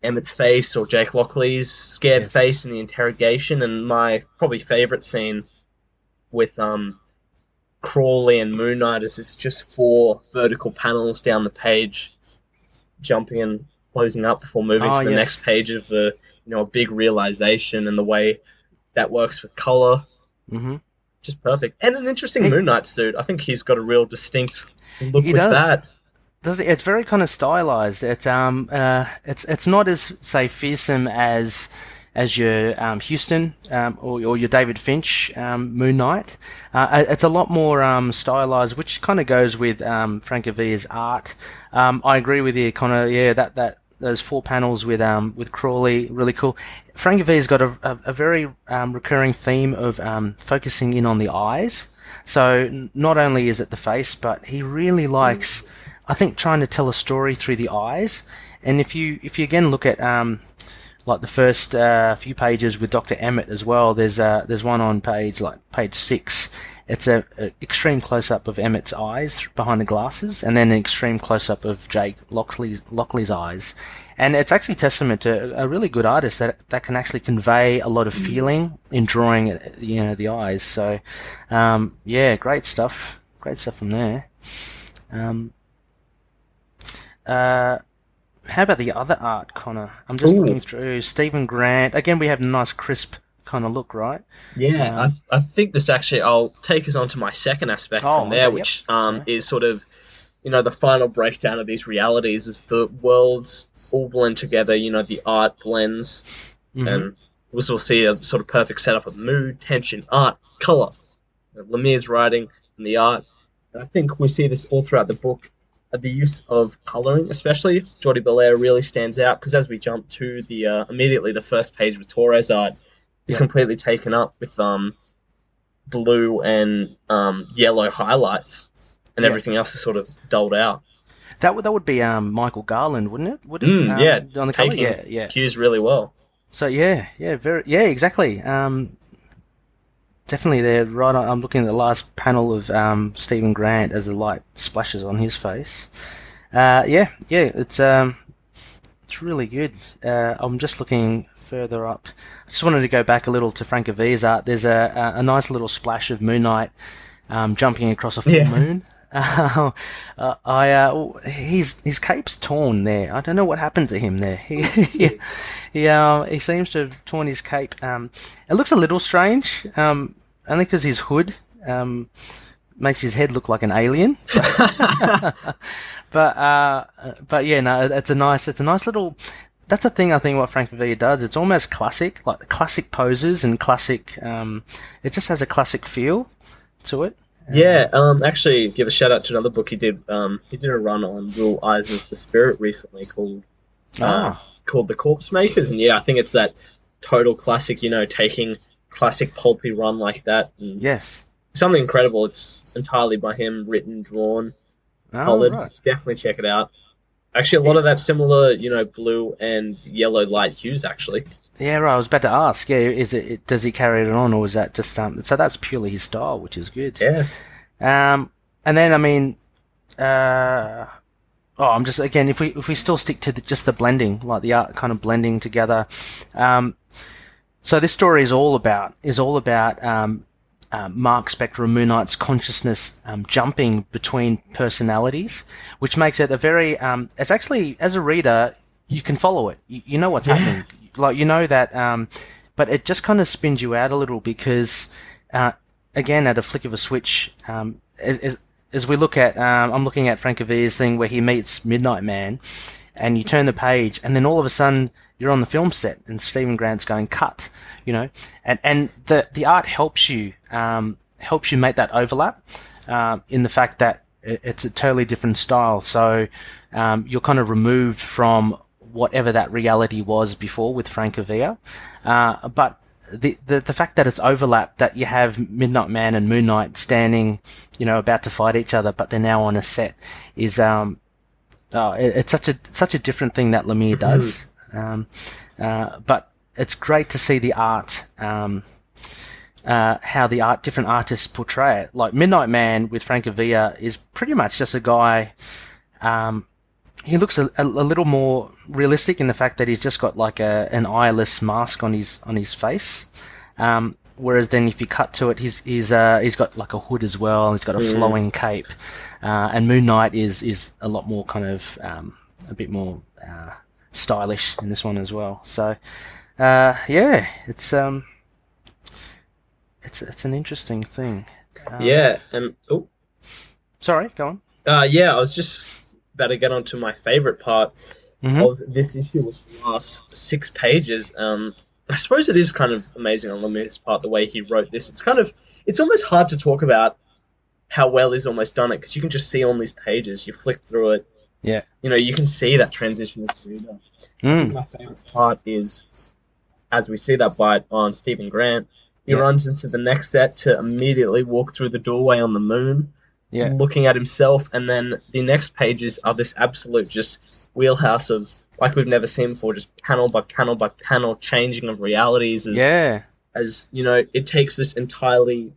Emmett's face or Jake Lockley's scared face in the interrogation. And my probably favorite scene with Crawley and Moon Knight is it's just 4 vertical panels down the page, jumping and closing up before moving to the next page of a big realization, and the way that works with color. Just perfect. And an interesting Moon Knight suit. I think he's got a real distinct look with that. It's very kind of stylized. It's not as, say, fearsome as your Houston or your David Finch Moon Knight. It's a lot more stylized, which kind of goes with Frank Avila's art. I agree with you, Connor. Yeah, that those 4 panels with Crawley, really cool. Frank Avila's got a very recurring theme of focusing in on the eyes. So not only is it the face, but he really likes, I think, trying to tell a story through the eyes. And if you again look at like the first few pages with Dr. Emmett as well, there's one on page 6. It's a extreme close-up of Emmett's eyes behind the glasses, and then an extreme close-up of Jake Lockley's eyes. And it's actually testament to a really good artist that can actually convey a lot of feeling in drawing, the eyes. So, yeah, great stuff. Great stuff from there. How about the other art, Connor? I'm just looking through Stephen Grant. Again, we have a nice crisp kind of look, right? Yeah, I think this actually, I'll take us on to my second aspect from there, which is sort of, the final breakdown of these realities is the worlds all blend together, the art blends, and we'll sort of see a sort of perfect setup of mood, tension, art, color, Lemire's writing, and the art. And I think we see this all throughout the book. The use of colouring, especially Jordi Belair, really stands out because as we jump to the immediately the first page with Torres art is completely taken up with blue and yellow highlights, and everything else is sort of dulled out. That would be Michael Garland, wouldn't it? Would it? Yeah, on the cover. Yeah. Cues really well. So exactly. Definitely there, right on. I'm looking at the last panel of Stephen Grant as the light splashes on his face. It's really good. I'm just looking further up. I just wanted to go back a little to Frank Avila's art. There's a nice little splash of Moon Knight jumping across a full moon. His cape's torn there. I don't know what happened to him there. He seems to have torn his cape. It looks a little strange, only because his hood makes his head look like an alien. But yeah, no, it's a nice little. That's the thing. I think what Frank Villa does. It's almost classic, like classic poses and classic. It just has a classic feel to it. Yeah, actually, give a shout out to another book he did. He did a run on Will Eisner's The Spirit recently called The Corpse Makers, and yeah, I think it's that total classic. You know, taking classic pulpy run like that. And yes, something incredible. It's entirely by him, written, drawn, colored. Right. Definitely check it out. Actually, a lot of that similar, you know, blue and yellow light hues. Actually. Yeah, right. I was about to ask. Yeah, does he carry it on, or is that just so that's purely his style, which is good. Yeah. And then I mean, I'm just again if we still stick to just the blending, like the art kind of blending together. So this story is all about Mark Spector and Moon Knight's consciousness jumping between personalities, which makes it a very it's actually, as a reader, you can follow it. You know what's happening. Like, you know that, but it just kind of spins you out a little because, again, at a flick of a switch, as we look at, I'm looking at Frank Avia's thing where he meets Midnight Man, and you turn the page, and then all of a sudden you're on the film set, and Stephen Grant's going cut, you know, and the art helps you make that overlap, in the fact that it's a totally different style. So, you're kind of removed from whatever that reality was before with Frank Avia. But the fact that it's overlapped, that you have Midnight Man and Moon Knight standing, you know, about to fight each other, but they're now on a set, is it's such a different thing that Lemire does. But it's great to see the art, how different artists portray it. Like Midnight Man with Frank Avia is pretty much just a guy. He looks a little more realistic in the fact that he's just got like an eyeless mask on his face. Whereas then if you cut to it, he's got like a hood as well, and he's got a flowing cape. And Moon Knight is a lot more kind of a bit more stylish in this one as well. So yeah, it's an interesting thing. Yeah, and sorry, go on. Yeah, I was just about to get on to my favorite part of this issue, was the last 6 pages. I suppose it is kind of amazing on Lemire's part, the way he wrote this. It's almost hard to talk about how well he's almost done it, because you can just see on these pages, you flick through it, yeah, you know, you can see that transition as a reader. I think my favorite part is, as we see that bite on Stephen Grant, he runs into the next set to immediately walk through the doorway on the moon, looking at himself, and then the next pages are this absolute just wheelhouse of, like we've never seen before, just panel by panel by panel changing of realities. As you know, it takes this entirely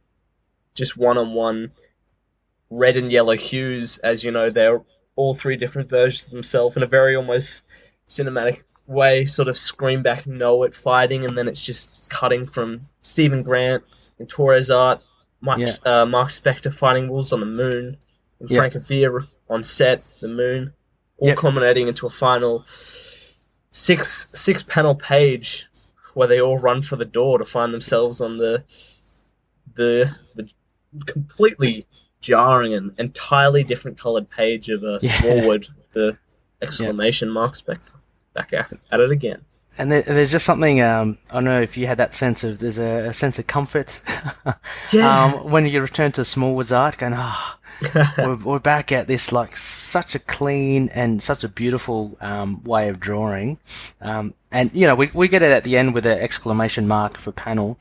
just one-on-one red and yellow hues, as you know, they're all 3 different versions of themselves in a very almost cinematic way, sort of scream back, know it, fighting, and then it's just cutting from Stephen Grant and Torres art, Mark Spector fighting wolves on the moon, and Frank Avia on set, the moon, all culminating into a final six panel page where they all run for the door to find themselves on the completely jarring and entirely different coloured page of a Smallwood with the exclamation mark Spector back at it again. And there's just something, I don't know if you had that sense of, there's a sense of comfort when you return to Smallwood's art, going, we're back at this, like, such a clean and such a beautiful way of drawing. And, you know, we get it at the end with an exclamation mark for panel,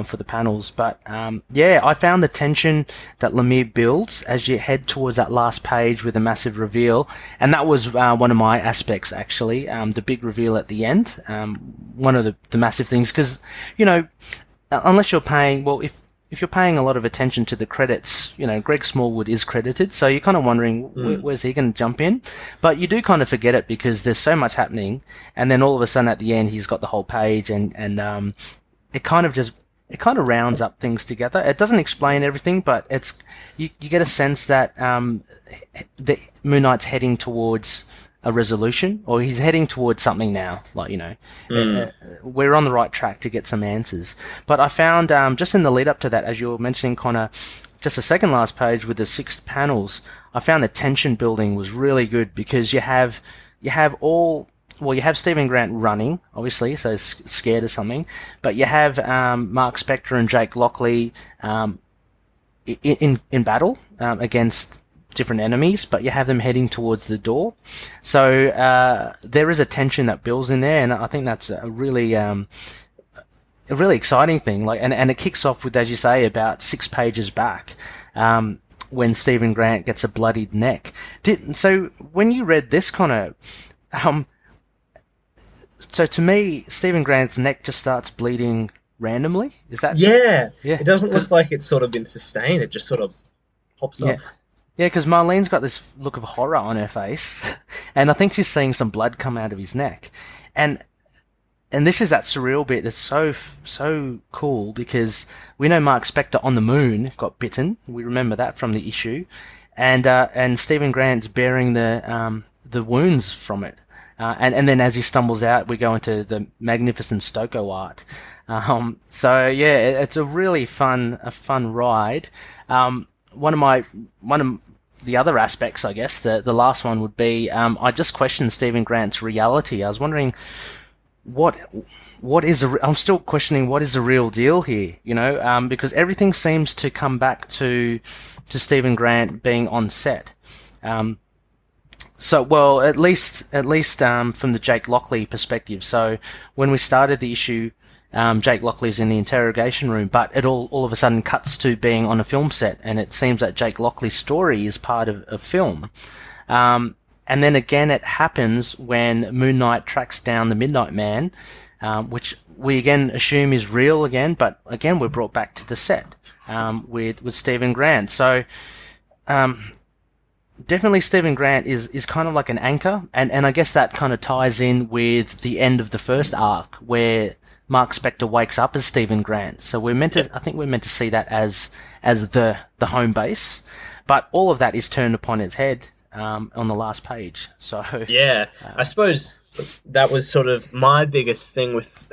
for the panels. But, I found the tension that Lemire builds as you head towards that last page with a massive reveal. And that was one of my aspects, actually, the big reveal at the end. One of the massive things, because, you know, unless you're paying, well, if you're paying a lot of attention to the credits, you know, Greg Smallwood is credited, so you're kind of wondering, where's he going to jump in? But you do kind of forget it because there's so much happening, and then all of a sudden at the end he's got the whole page, and it kind of just it kind of rounds up things together. It doesn't explain everything, but you get a sense that the Moon Knight's heading towards a resolution, or he's heading towards something now. Like, we're on the right track to get some answers. But I found just in the lead up to that, as you were mentioning, Connor, just the second last page with the 6 panels, I found the tension building was really good, because you have Stephen Grant running, obviously, so he's scared of something, but you have Mark Spector and Jake Lockley in battle against different enemies, but you have them heading towards the door. So there is a tension that builds in there, and I think that's a really exciting thing. Like, and it kicks off with, as you say, about 6 pages back, when Stephen Grant gets a bloodied neck. So when you read this, Connor, so to me, Stephen Grant's neck just starts bleeding randomly. Is that? Yeah. It doesn't look like it's sort of been sustained. It just sort of pops up. Yeah, because Marlene's got this look of horror on her face, and I think she's seeing some blood come out of his neck. And this is that surreal bit that's so cool, because we know Mark Spector on the moon got bitten. We remember that from the issue, and Stephen Grant's bearing the wounds from it. And then as he stumbles out, we go into the magnificent Stoko art. So yeah, it's a really fun ride. One of the other aspects, I guess, the last one would be, I just questioned Stephen Grant's reality. I was wondering I'm still questioning what is the real deal here, because everything seems to come back to Stephen Grant being on set. So, well, at least from the Jake Lockley perspective. So when we started the issue, Jake Lockley's in the interrogation room, but it all of a sudden cuts to being on a film set, and it seems that Jake Lockley's story is part of a film. And then again, it happens when Moon Knight tracks down the Midnight Man, which we again assume is real again, but again we're brought back to the set with Stephen Grant. So definitely Stephen Grant is kind of like an anchor, and I guess that kind of ties in with the end of the first arc, where Mark Spector wakes up as Stephen Grant. So I think we're meant to see that as the home base, but all of that is turned upon its head on the last page. So yeah, I suppose that was sort of my biggest thing with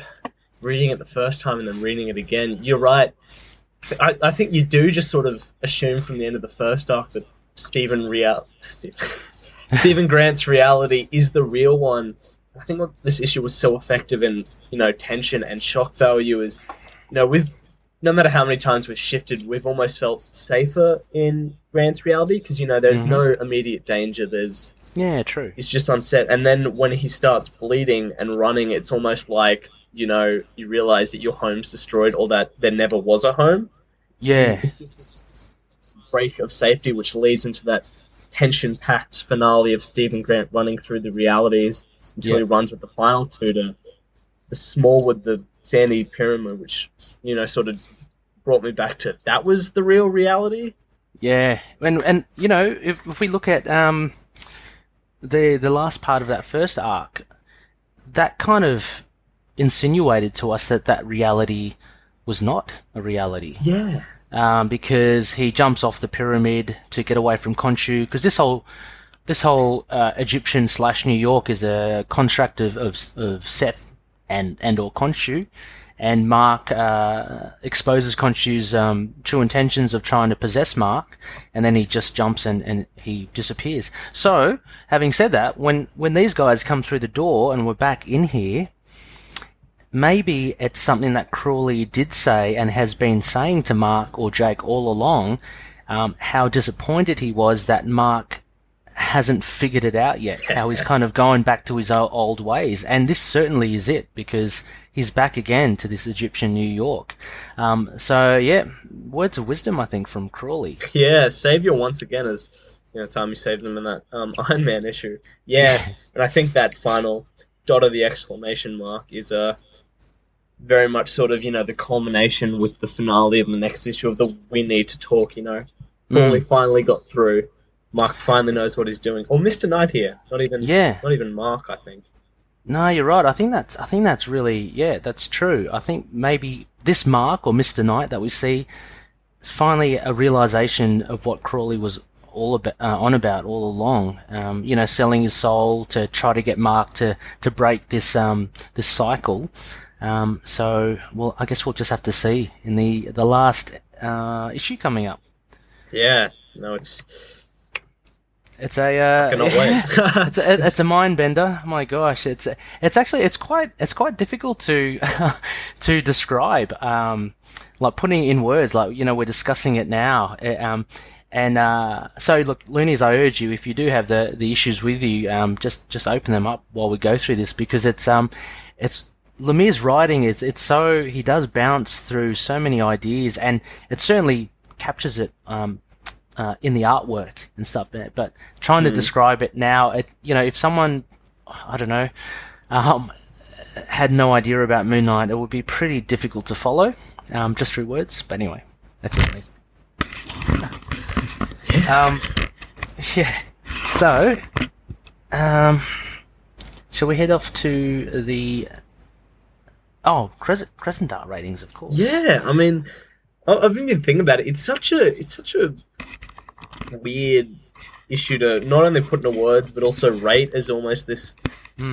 reading it the first time and then reading it again. You're right. I think you do just sort of assume from the end of the first arc that Stephen Grant's reality is the real one. I think what this issue was so effective in, tension and shock value is, no matter how many times we've shifted, we've almost felt safer in Grant's reality, because, there's no immediate danger. Yeah, true. He's just on set. And then when he starts bleeding and running, it's almost like, you realize that your home's destroyed, or that there never was a home. Yeah. It's just this break of safety, which leads into that tension-packed finale of Stephen Grant running through the realities until he runs with the final two to the Smallwood, the Sandy Pyramid, which, sort of brought me back to that was the real reality. Yeah, and if we look at the last part of that first arc, that kind of insinuated to us that reality was not a reality. Yeah. Because he jumps off the pyramid to get away from Khonshu, because this whole Egyptian / New York is a construct of Seth and or Khonshu, and Mark exposes Khonshu's true intentions of trying to possess Mark, and then he just jumps and he disappears. So, having said that, when these guys come through the door and we're back in here, maybe it's something that Crawley did say and has been saying to Mark or Jake all along, how disappointed he was that Mark hasn't figured it out yet, how he's kind of going back to his old ways. And this certainly is it, because he's back again to this Egyptian New York. So, yeah, words of wisdom, I think, from Crawley. Yeah, Savior once again is, time he saved them in that Iron Man issue. Yeah, and I think that final dot of the exclamation mark is very much sort of, the culmination with the finale of the next issue of the we need to talk, Crawley finally got through. Mark finally knows what he's doing. Or Mr. Knight here. Not even Mark, I think. No, you're right. I think that's really, yeah, that's true. I think maybe this Mark or Mr. Knight that we see is finally a realization of what Crawley was all about, on about all along. Selling his soul to try to get Mark to break this cycle. Well, I guess we'll just have to see in the last issue coming up. Yeah, no, it's a I cannot wait. it's a mind bender. My gosh, it's quite difficult to to describe. Like putting it in words. Like we're discussing it now. So look, Loonies, I urge you, if you do have the issues with you, just open them up while we go through this, because it's Lemire's writing it's so, he does bounce through so many ideas, and it certainly captures it in the artwork and stuff. But trying to describe it now, if someone, I don't know, had no idea about Moon Knight, it would be pretty difficult to follow just through words. But anyway, that's it. Yeah. So, shall we head off to the Crescent Dart ratings, of course. Yeah, I mean, I've been thinking about it. It's such a weird issue to not only put into words but also rate as almost this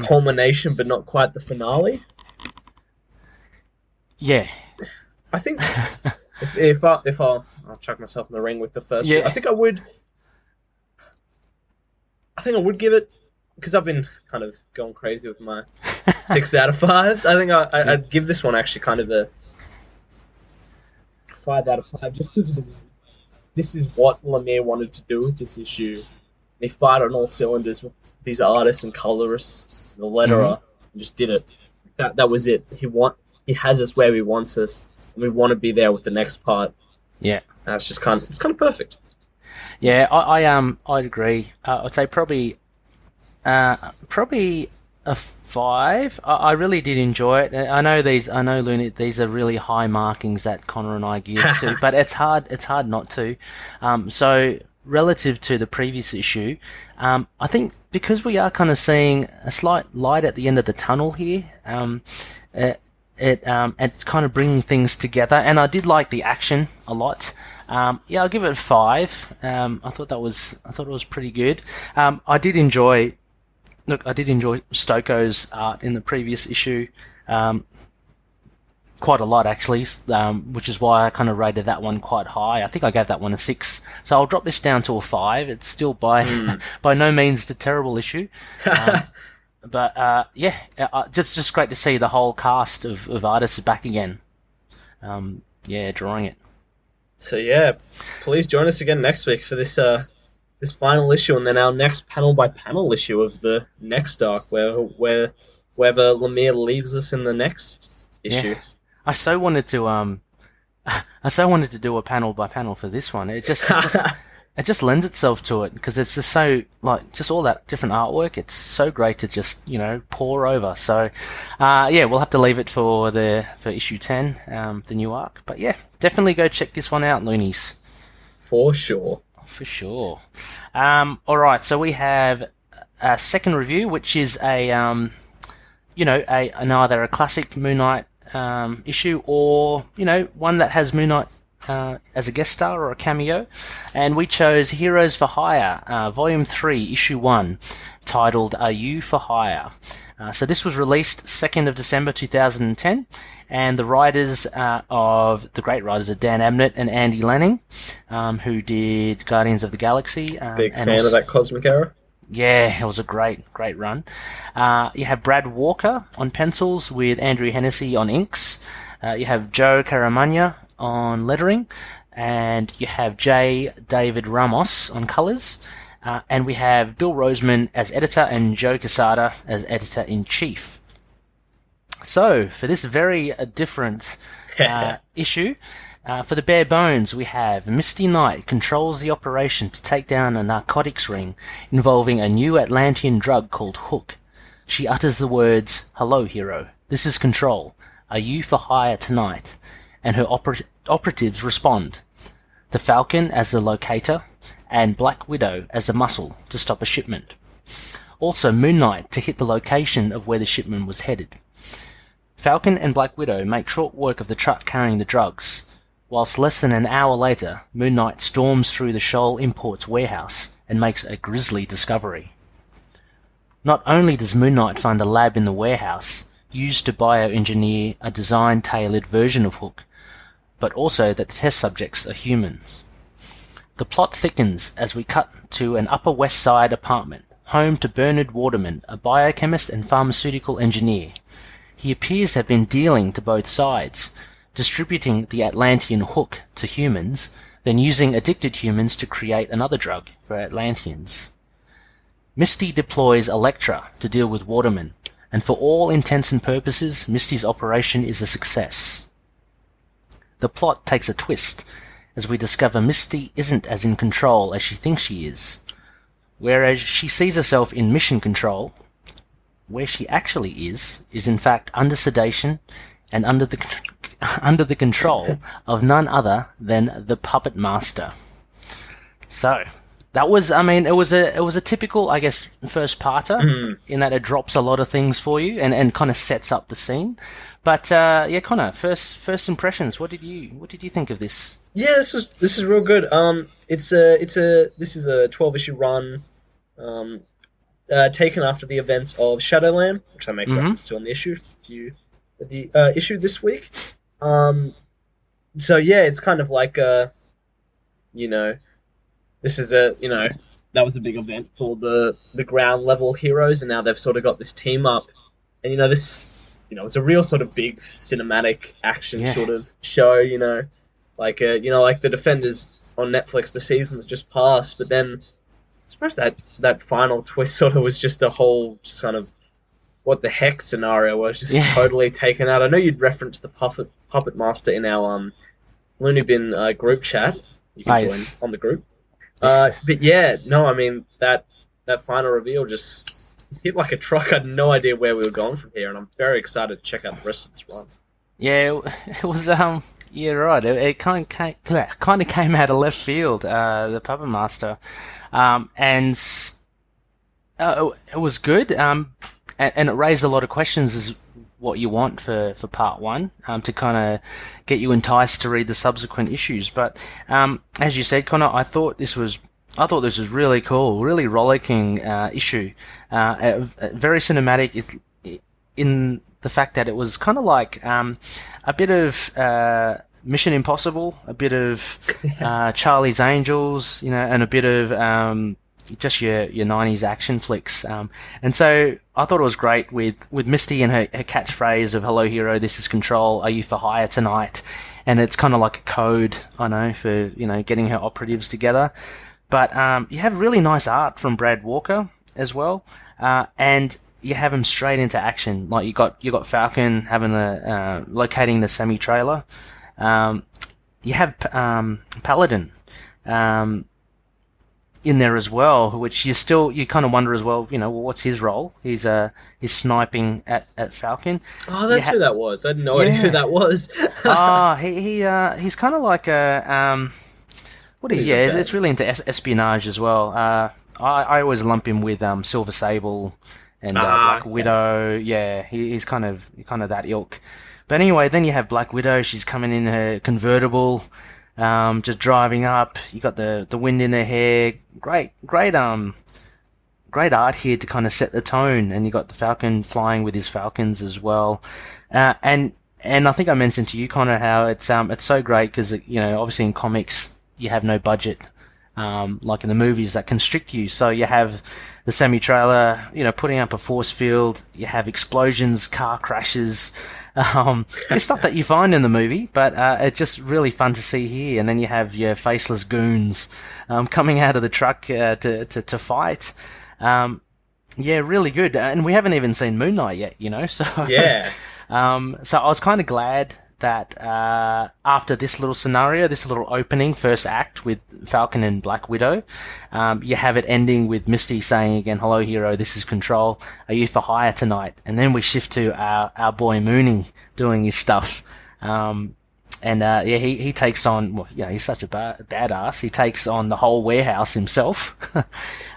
culmination, but not quite the finale. Yeah, I think if I'll chuck myself in the ring with the first one, I think I would give it, because I've been kind of going crazy with my 6 out of 5s. I think I'd give this one actually kind of a 5 out of 5, just because this is what Lemire wanted to do with this issue. He fired on all cylinders with these artists and colorists, the letterer, and just did it. That was it. He has us where he wants us, and we want to be there with the next part. Yeah, it's just kind of perfect. Yeah, I'd agree. I'd say probably a 5. I really did enjoy it. I know Luna, these are really high markings that Connor and I give to, but it's hard not to. So relative to the previous issue, I think because we are kind of seeing a slight light at the end of the tunnel here, it's kind of bringing things together, and I did like the action a lot. I'll give it a 5. I thought it was pretty good. I did enjoy Stokoe's art in the previous issue quite a lot, actually, which is why I kind of rated that one quite high. I think I gave that one a 6. So I'll drop this down to a 5. It's still by no means a terrible issue. But just great to see the whole cast of artists back again. Drawing it. So please join us again next week for this final issue, and then our next panel by panel issue of the next arc, wherever Lemire leaves us in the next issue. Yeah. I so wanted to do a panel by panel for this one. It just lends itself to it, because it's just so, just all that different artwork. It's so great to just, pour over. So, we'll have to leave it for issue 10, the new arc. But definitely go check this one out, Loonies. For sure. Alright, so we have a second review, which is either a classic Moon Knight issue, or one that has Moon Knight as a guest star or a cameo, and we chose Heroes for Hire, Volume 3, Issue 1, titled Are You for Hire? So this was released 2nd of December 2010, and the writers the great writers are Dan Abnett and Andy Lanning, who did Guardians of the Galaxy. Big fan of that cosmic era. Yeah, it was a great run. You have Brad Walker on pencils with Andrew Hennessy on inks. You have Joe Caramagna on lettering, and you have J. David Ramos on colours, and we have Bill Roseman as editor and Joe Quesada as editor-in-chief. So, for this very different issue, for the bare bones, we have Misty Knight controls the operation to take down a narcotics ring involving a new Atlantean drug called Hook. She utters the words, "Hello, hero. This is Control. Are you for hire tonight?" And her operatives respond. The Falcon as the locator, and Black Widow as the muscle to stop a shipment. also Moon Knight to hit the location of where the shipment was headed. Falcon and Black Widow make short work of the truck carrying the drugs, whilst less than an hour later, Moon Knight storms through the Shoal Imports warehouse and makes a grisly discovery. Not only does Moon Knight find a lab in the warehouse used to bioengineer a design-tailored version of Hook, but also that the test subjects are humans. The plot thickens as we cut to an Upper West Side apartment, home to Bernard Waterman, a biochemist and pharmaceutical engineer. He appears to have been dealing to both sides, distributing the Atlantean Hook to humans, then using addicted humans to create another drug for Atlanteans. Misty deploys Elektra to deal with Waterman, and for all intents and purposes, Misty's operation is a success. The plot takes a twist as we discover Misty isn't as in control as she thinks she is. Whereas she sees herself in mission control, where she actually is in fact under sedation and under the control of none other than the Puppet Master. So, that was, it was a typical, I guess, first-parter, in that it drops a lot of things for you and kind of sets up the scene. But, Connor, first impressions, what did you think of this? Yeah, this is real good. This is a 12-issue run, taken after the events of Shadowland, which I make reference to on the issue, issue this week. So yeah, it's kind of like this is that was a big event for the ground level heroes, and now they've sort of got this team up, and it's a real sort of big cinematic action sort of show, like the Defenders on Netflix, the season that just passed, but then I suppose that final twist sort of was just a whole just kind of what the heck scenario was just totally taken out. I know you'd referenced the Puppet Master in our Looney Bin group chat. You can join on the group. But yeah, no, that final reveal just hit like a truck. I had no idea where we were going from here, and I'm very excited to check out the rest of this run. Yeah, it was yeah, right. It kind of came out of left field, the Puppet Master, and it was good. And it raised a lot of questions as what you want for part one, to kind of get you enticed to read the subsequent issues. But as you said, Connor, I thought this was really cool, really rollicking issue, very cinematic. It's in the fact that it was kind of like a bit of Mission Impossible, a bit of Charlie's Angels, and a bit of just your 90s action flicks. And so I thought it was great with Misty and her catchphrase of "Hello Hero, this is Control, are you for hire tonight?" And it's kind of like a code, I know, for, getting her operatives together. But you have really nice art from Brad Walker as well. And you have him straight into action. Like you got Falcon having locating the semi-trailer. You have Paladin in there as well, which you kind of wonder as well, what's his role? He's sniping at Falcon. Oh, that's who that was. I had no idea who that was. He's kind of like a it's really into espionage as well. I always lump him with Silver Sable and Black Widow. Yeah, he's kind of that ilk. But anyway, then you have Black Widow. She's coming in her convertible, just driving up. You got the wind in her hair. Great art here to kind of set the tone. And you got the Falcon flying with his falcons as well. And I think I mentioned to you, Connor, how it's so great because obviously in comics you have no budget, like in the movies that constrict you. So you have the semi-trailer, putting up a force field. You have explosions, car crashes. It's stuff that you find in the movie, but it's just really fun to see here. And then you have your faceless goons coming out of the truck to fight. Yeah, really good. And we haven't even seen Moon Knight yet, so yeah. So I was kind of glad that after this little scenario, this little opening first act with Falcon and Black Widow, you have it ending with Misty saying again, "Hello Hero, this is Control, are you for hire tonight?" And then we shift to our boy Mooney doing his stuff. And he takes on, well, he's such a badass. He takes on the whole warehouse himself.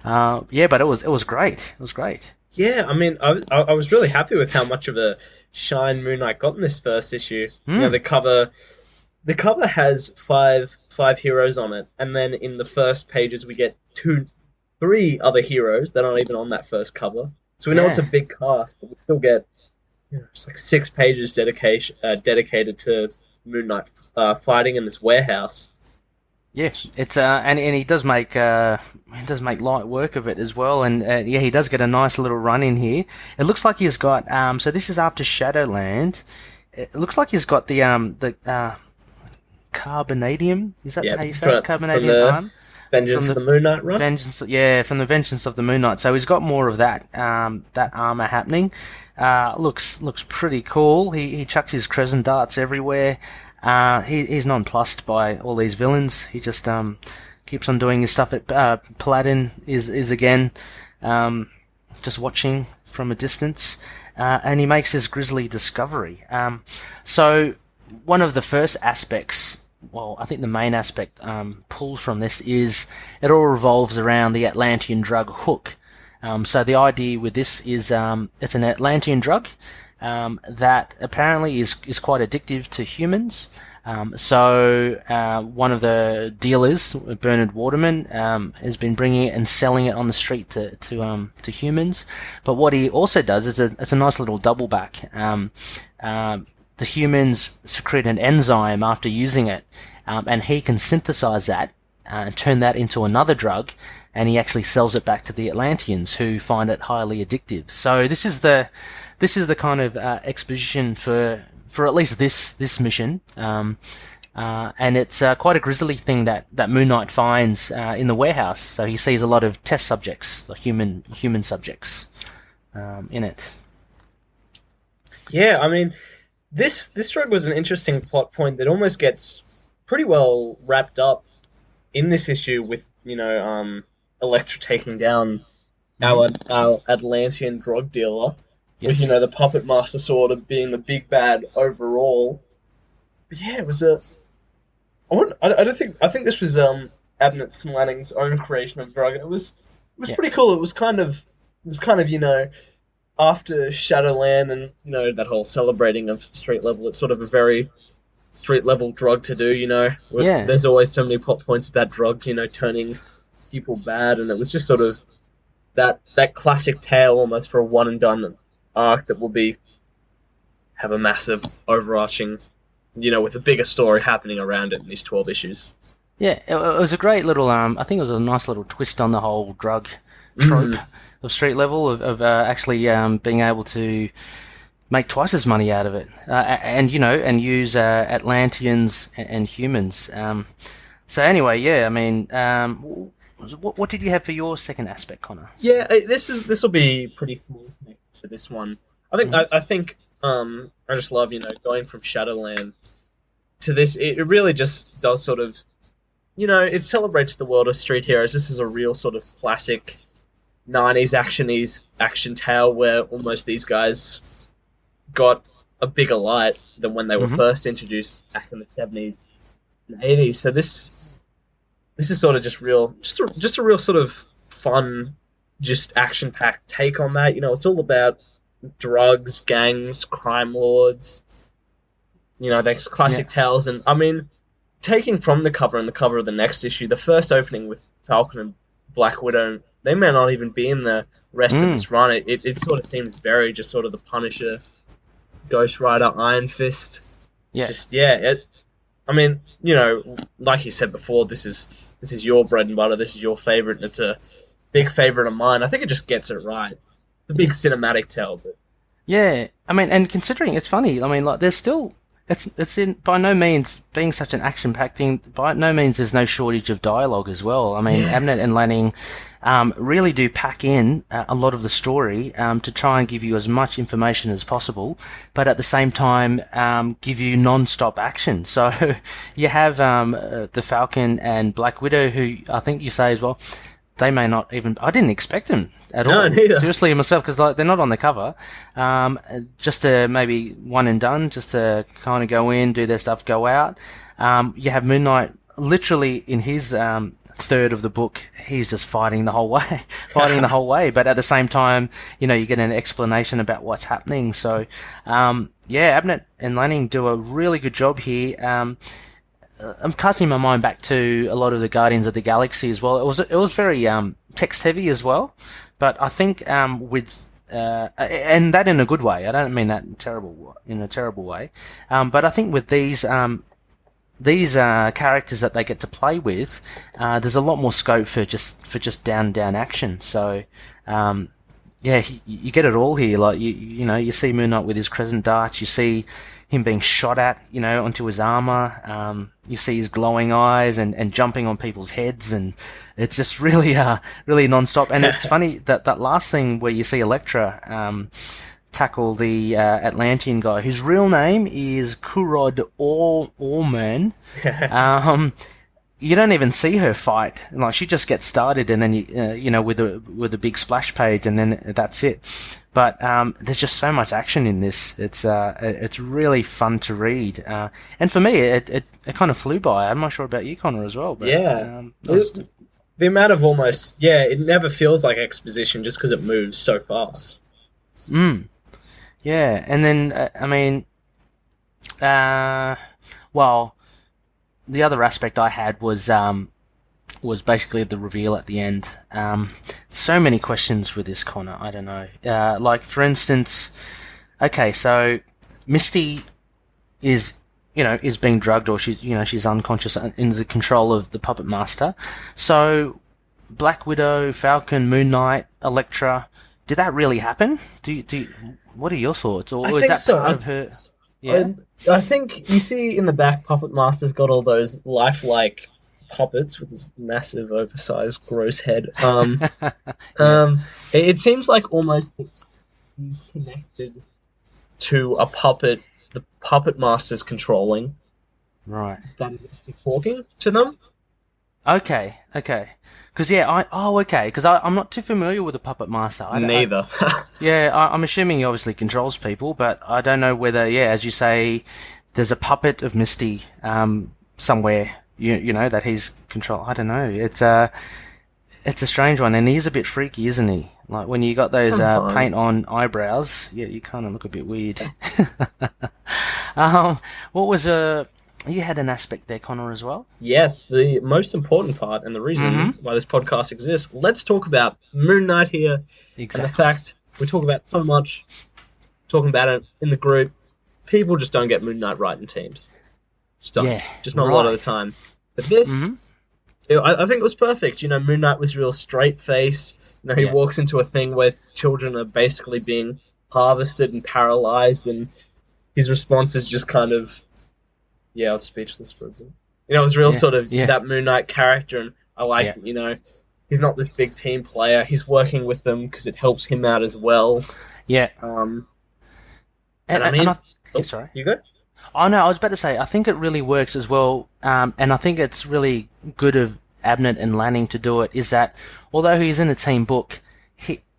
But it was great. It was great. Yeah, I mean, I was really happy with how much of a shine Moon Knight got in this first issue. The cover has five heroes on it, and then in the first pages we get three other heroes that aren't even on that first cover. So we know it's a big cast, but we still get it's like 6 pages dedicated to Moon Knight fighting in this warehouse. Yeah, it's and he does make light work of it as well, and he does get a nice little run in here. It looks like he's got so this is after Shadowland. It looks like he's got the carbonadium. Is that how you say it? Carbonadium arm. Vengeance of the Moon Knight run? From the Vengeance of the Moon Knight. So he's got more of that armor happening. Looks pretty cool. He chucks his crescent darts everywhere. He's nonplussed by all these villains. He just keeps on doing his stuff. Paladin is again just watching from a distance, and he makes this grisly discovery. So one of the first aspects, well, I think the main aspect pulled from this is it all revolves around the Atlantean drug hook. So the idea with this is it's an Atlantean drug that apparently is quite addictive to humans. So one of the dealers, Bernard Waterman, has been bringing it and selling it on the street to humans. But what he also does is it's a nice little double back. The humans secrete an enzyme after using it, and he can synthesize that and turn that into another drug, and he actually sells it back to the Atlanteans, who find it highly addictive. So this is the kind of exposition for at least this mission, and it's quite a grisly thing that Moon Knight finds in the warehouse. So he sees a lot of test subjects, like human subjects, in it. Yeah, I mean, this drug was an interesting plot point that almost gets pretty well wrapped up in this issue with Elektra taking down our Atlantean drug dealer. Yes. With the puppet master sort of being the big bad overall. But yeah, it was I think this was Abnett Lanning's own creation of drug, and it was pretty cool. It was kind of after Shadowland and that whole celebrating of street level. It's sort of a very street level drug to do. There's always so many plot points of that drug, turning people bad, and it was just sort of that classic tale almost for a one and done arc that will have a massive overarching, with a bigger story happening around it in these 12 issues. Yeah, it was a great little, I think it was a nice little twist on the whole drug trope of street level, of actually being able to make twice as money out of it, and use Atlanteans and humans. So anyway, yeah, I mean, what did you have for your second aspect, Connor? Yeah, this will be pretty small to this one. I think I just love going from Shadowland to this. It really just does sort of it celebrates the world of street heroes. This is a real sort of classic 90s action tale where almost these guys got a bigger light than when they were first introduced back in the 70s and 80s. So this is sort of just a real sort of fun, just action-packed take on that. It's all about drugs, gangs, crime lords, those classic tales. And, I mean, taking from the cover and the cover of the next issue, the first opening with Falcon and Black Widow, they may not even be in the rest of this run. It sort of seems very just sort of the Punisher, Ghost Rider, Iron Fist. Yeah. Just, I mean, like you said before, this is your bread and butter. This is your favorite, and it's a big favorite of mine. I think it just gets it right. It's a big cinematic tale, but yeah, I mean, and considering it's funny, I mean, like there's still it's in by no means being such an action-packed thing. By no means there's no shortage of dialogue as well. I mean, Abnett and Lanning really do pack in a lot of the story to try and give you as much information as possible, but at the same time give you non-stop action. So you have the Falcon and Black Widow, who I think you say as well, they may not even. I didn't expect them at No, all. neither. Seriously, myself, because like, they're not on the cover. Just to maybe one and done, just to kind of go in, do their stuff, go out. You have Moon Knight literally in his third of the book. He's just fighting the whole way, But at the same time, you get an explanation about what's happening. So, Abnett and Lanning do a really good job here. I'm casting my mind back to a lot of the Guardians of the Galaxy as well. It was very text heavy as well, but I think with and that in a good way. I don't mean that in a terrible way. But I think with these characters that they get to play with, there's a lot more scope for just down action. So you get it all here. Like you see Moon Knight with his crescent darts. You see him being shot at, onto his armor. You see his glowing eyes and jumping on people's heads, and it's just really non-stop. And it's funny that last thing where you see Elektra tackle the Atlantean guy, whose real name is Kurod Orman. You don't even see her fight. Like, she just gets started, and then with a big splash page, and then that's it. But there's just so much action in this. It's really fun to read, and for me, it kind of flew by. I'm not sure about you, Connor, as well. But, the amount of it never feels like exposition just because it moves so fast. Yeah, and then the other aspect I had was basically the reveal at the end. So many questions with this, Connor. I don't know. Like, for instance, okay, so Misty is being drugged, or she's unconscious in the control of the Puppet Master. So Black Widow, Falcon, Moon Knight, Elektra, did that really happen? What are your thoughts? Or is that part of her? Yeah. I think you see in the back, Puppet Master's got all those lifelike puppets with his massive, oversized, gross head. It seems like almost he's connected to a puppet. The Puppet Master's controlling. Right. That is talking to them. Okay. Because I'm not too familiar with the Puppet Master. Neither. I'm assuming he obviously controls people, but I don't know whether, as you say, there's a puppet of Misty somewhere, that he's control. I don't know. It's a strange one, and he's a bit freaky, isn't he? Like, when you got those paint on eyebrows, you kind of look a bit weird. What was you had an aspect there, Connor, as well? Yes, the most important part, and the reason why this podcast exists. Let's talk about Moon Knight here. Exactly. And the fact we talk about so much, talking about it in the group, people just don't get Moon Knight right in teams. Just not a lot of the time. But this, I think it was perfect. Moon Knight was real straight face. He walks into a thing where children are basically being harvested and paralyzed, and his response is just kind of, I was speechless for a bit. It was real sort of that Moon Knight character, and I like it, he's not this big team player. He's working with them because it helps him out as well. Yeah. Sorry. You good? Oh, no, I was about to say, I think it really works as well, and I think it's really good of Abnett and Lanning to do it, is that although he's in a team book,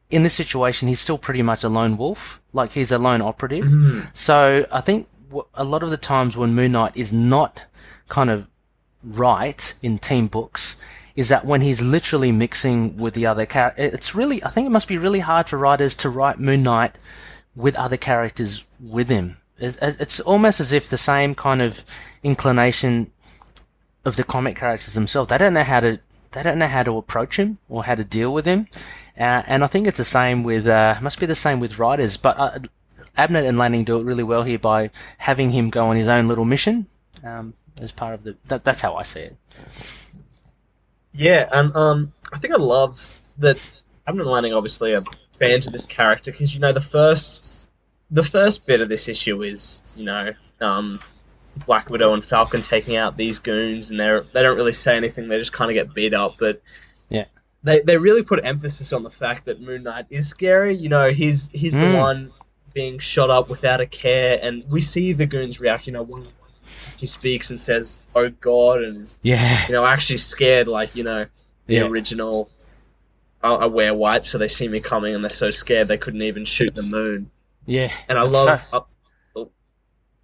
in this situation, he's still pretty much a lone wolf. Like, he's a lone operative. Mm-hmm. So I think a lot of the times when Moon Knight is not kind of right in team books is that when he's literally mixing with the other characters. I think it must be really hard for writers to write Moon Knight with other characters with him. It's almost as if the same kind of inclination of the comic characters themselves. They don't know how to approach him or how to deal with him. And I think it's the same with, must be the same with writers, but Abnett and Lanning do it really well here by having him go on his own little mission, as part of that's how I see it. Yeah, and I think I love that Abnett and Lanning obviously are fans of this character, because, the first bit of this issue is, Black Widow and Falcon taking out these goons, and they don't really say anything, they just kind of get beat up, but they really put emphasis on the fact that Moon Knight is scary. He's the one being shot up without a care, and we see the goons react. One he speaks and says, "Oh God," and is actually scared, like the original I wear white, so they see me coming and they're so scared they couldn't even shoot the moon. Yeah. And I love.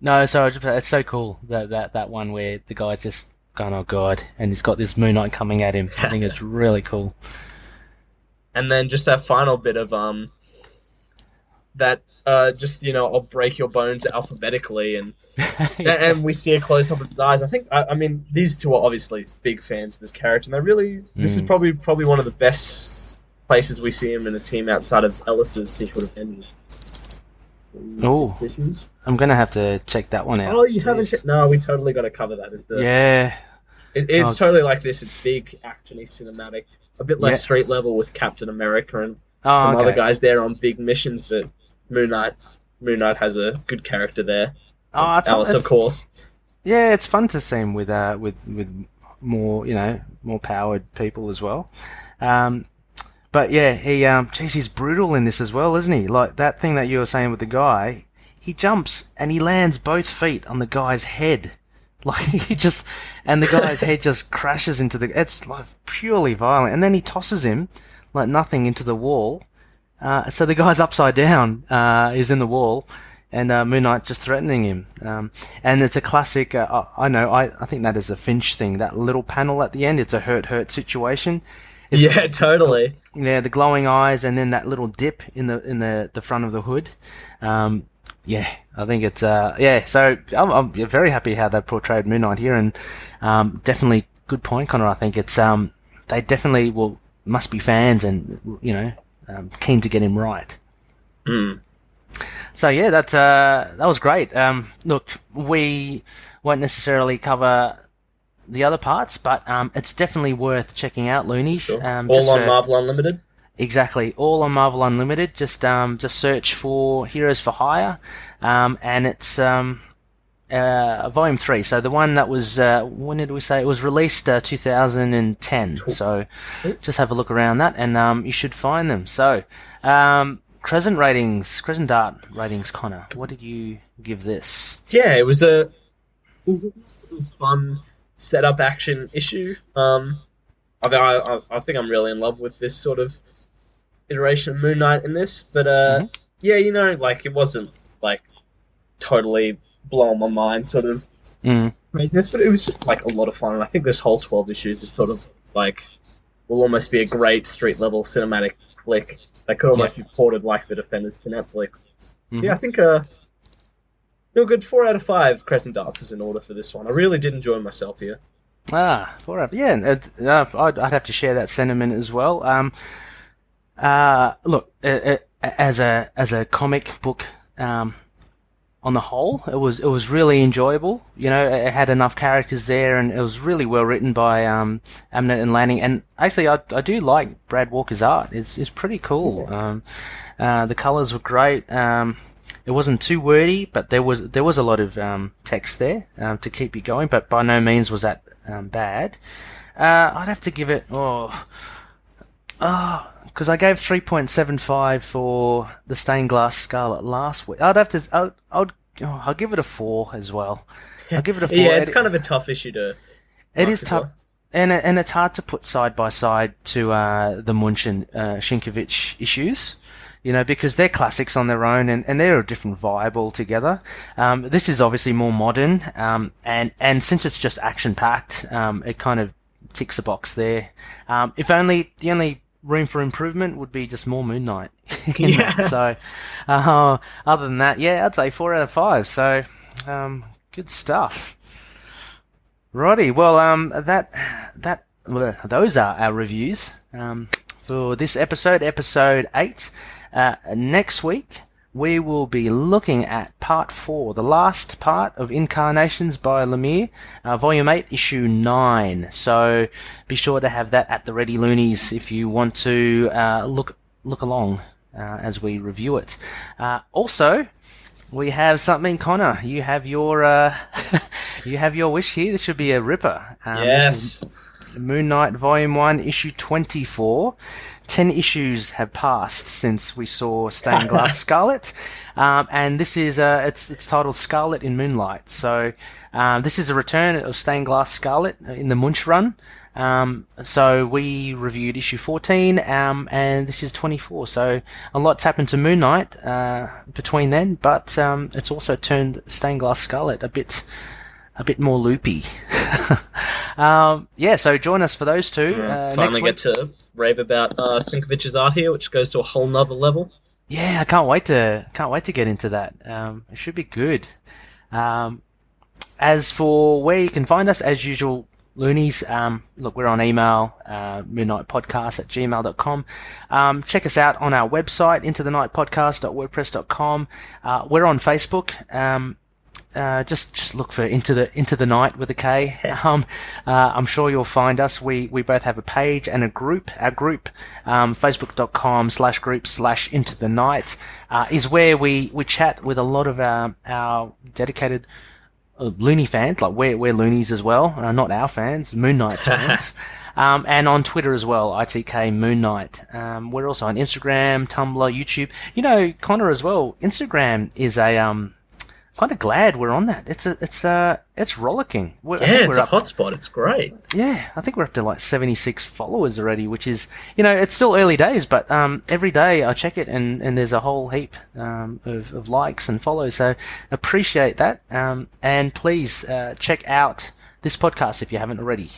No, so it's so cool that one where the guy's just going, oh god, and he's got this Moon Knight coming at him. I think it's really cool. And then just that final bit of I'll break your bones alphabetically, and and we see a close up of his eyes. I mean these two are obviously big fans of this character, and this is probably one of the best places we see him in a team outside of Ellis's Secret of Enders. Oh, I'm gonna have to check that one out. Oh, you haven't checked? No, we totally got to cover that. It's totally like this. It's big, actiony, cinematic, a bit less street level with Captain America and some other guys there on big missions. But Moon Knight has a good character there. Oh, Alice, of course. Yeah, it's fun to see him with more more powered people as well. But yeah, he's brutal in this as well, isn't he? Like that thing that you were saying with the guy, he jumps and he lands both feet on the guy's head. Like and the guy's head just crashes into it's like purely violent. And then he tosses him like nothing into the wall. So the guy's upside down, is in the wall, and Moon Knight just threatening him. And it's a classic, I think that is a Finch thing, that little panel at the end, it's a hurt situation. Yeah, totally. Yeah, the glowing eyes, and then that little dip in the front of the hood. Yeah, I think it's So I'm very happy how they portrayed Moon Knight here, and definitely good point, Connor. I think it's they definitely must be fans, and keen to get him right. So yeah, that was great. Look, we won't necessarily cover the other parts, but it's definitely worth checking out, Loonies. Sure. All on Marvel Unlimited? Exactly, all on Marvel Unlimited. Just search for Heroes for Hire, and it's Volume 3. So the one that was, when did we say? It was released 2010. So just have a look around that, and you should find them. So, Crescent Dart ratings, Connor. What did you give this? Yeah, it was fun setup action issue. I think I'm really in love with this sort of iteration of Moon Knight in this, but it wasn't like totally blowing my mind sort of craziness, but it was just like a lot of fun. And I think this whole 12 issues is sort of like will almost be a great street level cinematic flick that could almost be ported like the Defenders to Netflix. Yeah, I think no good 4 out of 5 Crescent Darts is in order for this one. I really did enjoy myself here. 4 out. Yeah, I'd have to share that sentiment as well. Look, as a comic book, on the whole, it was really enjoyable. It had enough characters there, and it was really well written by Amnett and Lanning. And actually, I do like Brad Walker's art. It's pretty cool. The colors were great. It wasn't too wordy, but there was a lot of text there to keep you going. But by no means was that bad. I'd have to give it because I gave 3.75 for the Stained Glass Scarlet last week. I'll give it a 4 as well. I'll give it a 4. Yeah, it's kind of a tough issue to. It is tough, and it's hard to put side by side to the Munch and Sienkiewicz issues. Because they're classics on their own, and they're a different vibe altogether. This is obviously more modern, and since it's just action packed, it kind of ticks a box there. If only the only room for improvement would be just more Moon Knight. So, other than that, I'd say 4 out of 5. So, good stuff. Righty, well, those are our reviews for this episode 8. Next week, we will be looking at Part 4, the last part of Incarnations by Lemire, Volume 8, Issue 9. So be sure to have that at the ready, Loonies, if you want to look along as we review it. Also, we have something, Connor. You have your you have your wish here. This should be a ripper. Yes. Moon Knight Volume 1, Issue 24. 10 issues have passed since we saw Stained Glass Scarlet, and this is it's titled Scarlet in Moonlight. So this is a return of Stained Glass Scarlet in the Munch run. So we reviewed issue 14, and this is 24. So a lot's happened to Moon Knight between then, but it's also turned Stained Glass Scarlet a bit more loopy. So join us for those two. Finally get to rave about Sinkovich's art here, which goes to a whole nother level. Yeah, I can't wait to get into that. It should be good. As for where you can find us, as usual, Loonies, look, we're on email, moonnightpodcast@gmail.com. Check us out on our website, intothenightpodcast.wordpress.com. We're on Facebook. Just look for Into the Night with a K. I'm sure you'll find us. We both have a page and a group. Our group, facebook.com/group/Into the Night, is where we chat with a lot of our dedicated Looney fans. Like we're Loonies as well, not our fans, Moon Knight's fans. And on Twitter as well, ITK Moon Knight. We're also on Instagram, Tumblr, YouTube. You know, Connor as well. Instagram is kind of glad we're on that. It's rollicking. It's a hotspot. It's great. Yeah, I think we're up to like 76 followers already, which is, it's still early days, but every day I check it and there's a whole heap of likes and follows. So appreciate that. And please check out this podcast if you haven't already.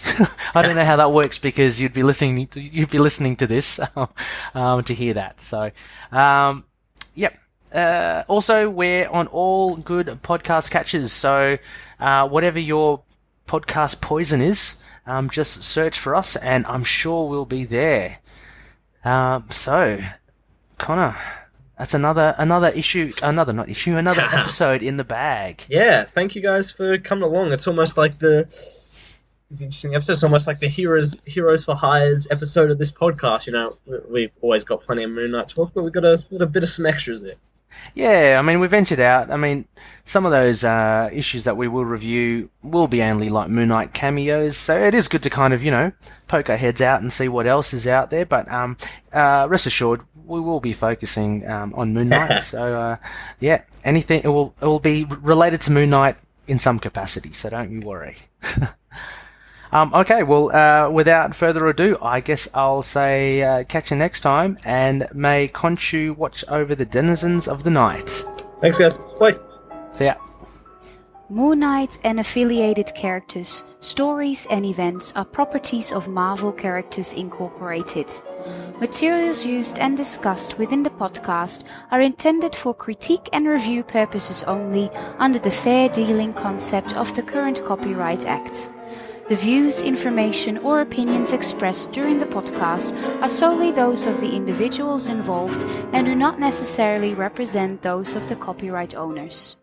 I don't know how that works because you'd be listening to this to hear that. So, yep. Also, we're on all good podcast catchers, so whatever your podcast poison is, just search for us, and I'm sure we'll be there. So, Connor, that's another episode in the bag. Yeah, thank you guys for coming along. It's almost like it's interesting episode. It's almost like the Heroes for Hires episode of this podcast. We've always got plenty of Moon Knight talk, but we've got a bit of some extras there. Yeah, I mean, we ventured out. I mean, some of those issues that we will review will be only like Moon Knight cameos, so it is good to kind of, poke our heads out and see what else is out there, but rest assured, we will be focusing on Moon Knight, so anything, it will be related to Moon Knight in some capacity, so don't you worry. Okay, well, without further ado, I guess I'll say catch you next time, and may Khonshu watch over the denizens of the night. Thanks, guys. Bye. See ya. Moon Knight and affiliated characters, stories and events are properties of Marvel Characters Incorporated. Materials used and discussed within the podcast are intended for critique and review purposes only under the fair dealing concept of the current Copyright Act. The views, information or opinions expressed during the podcast are solely those of the individuals involved and do not necessarily represent those of the copyright owners.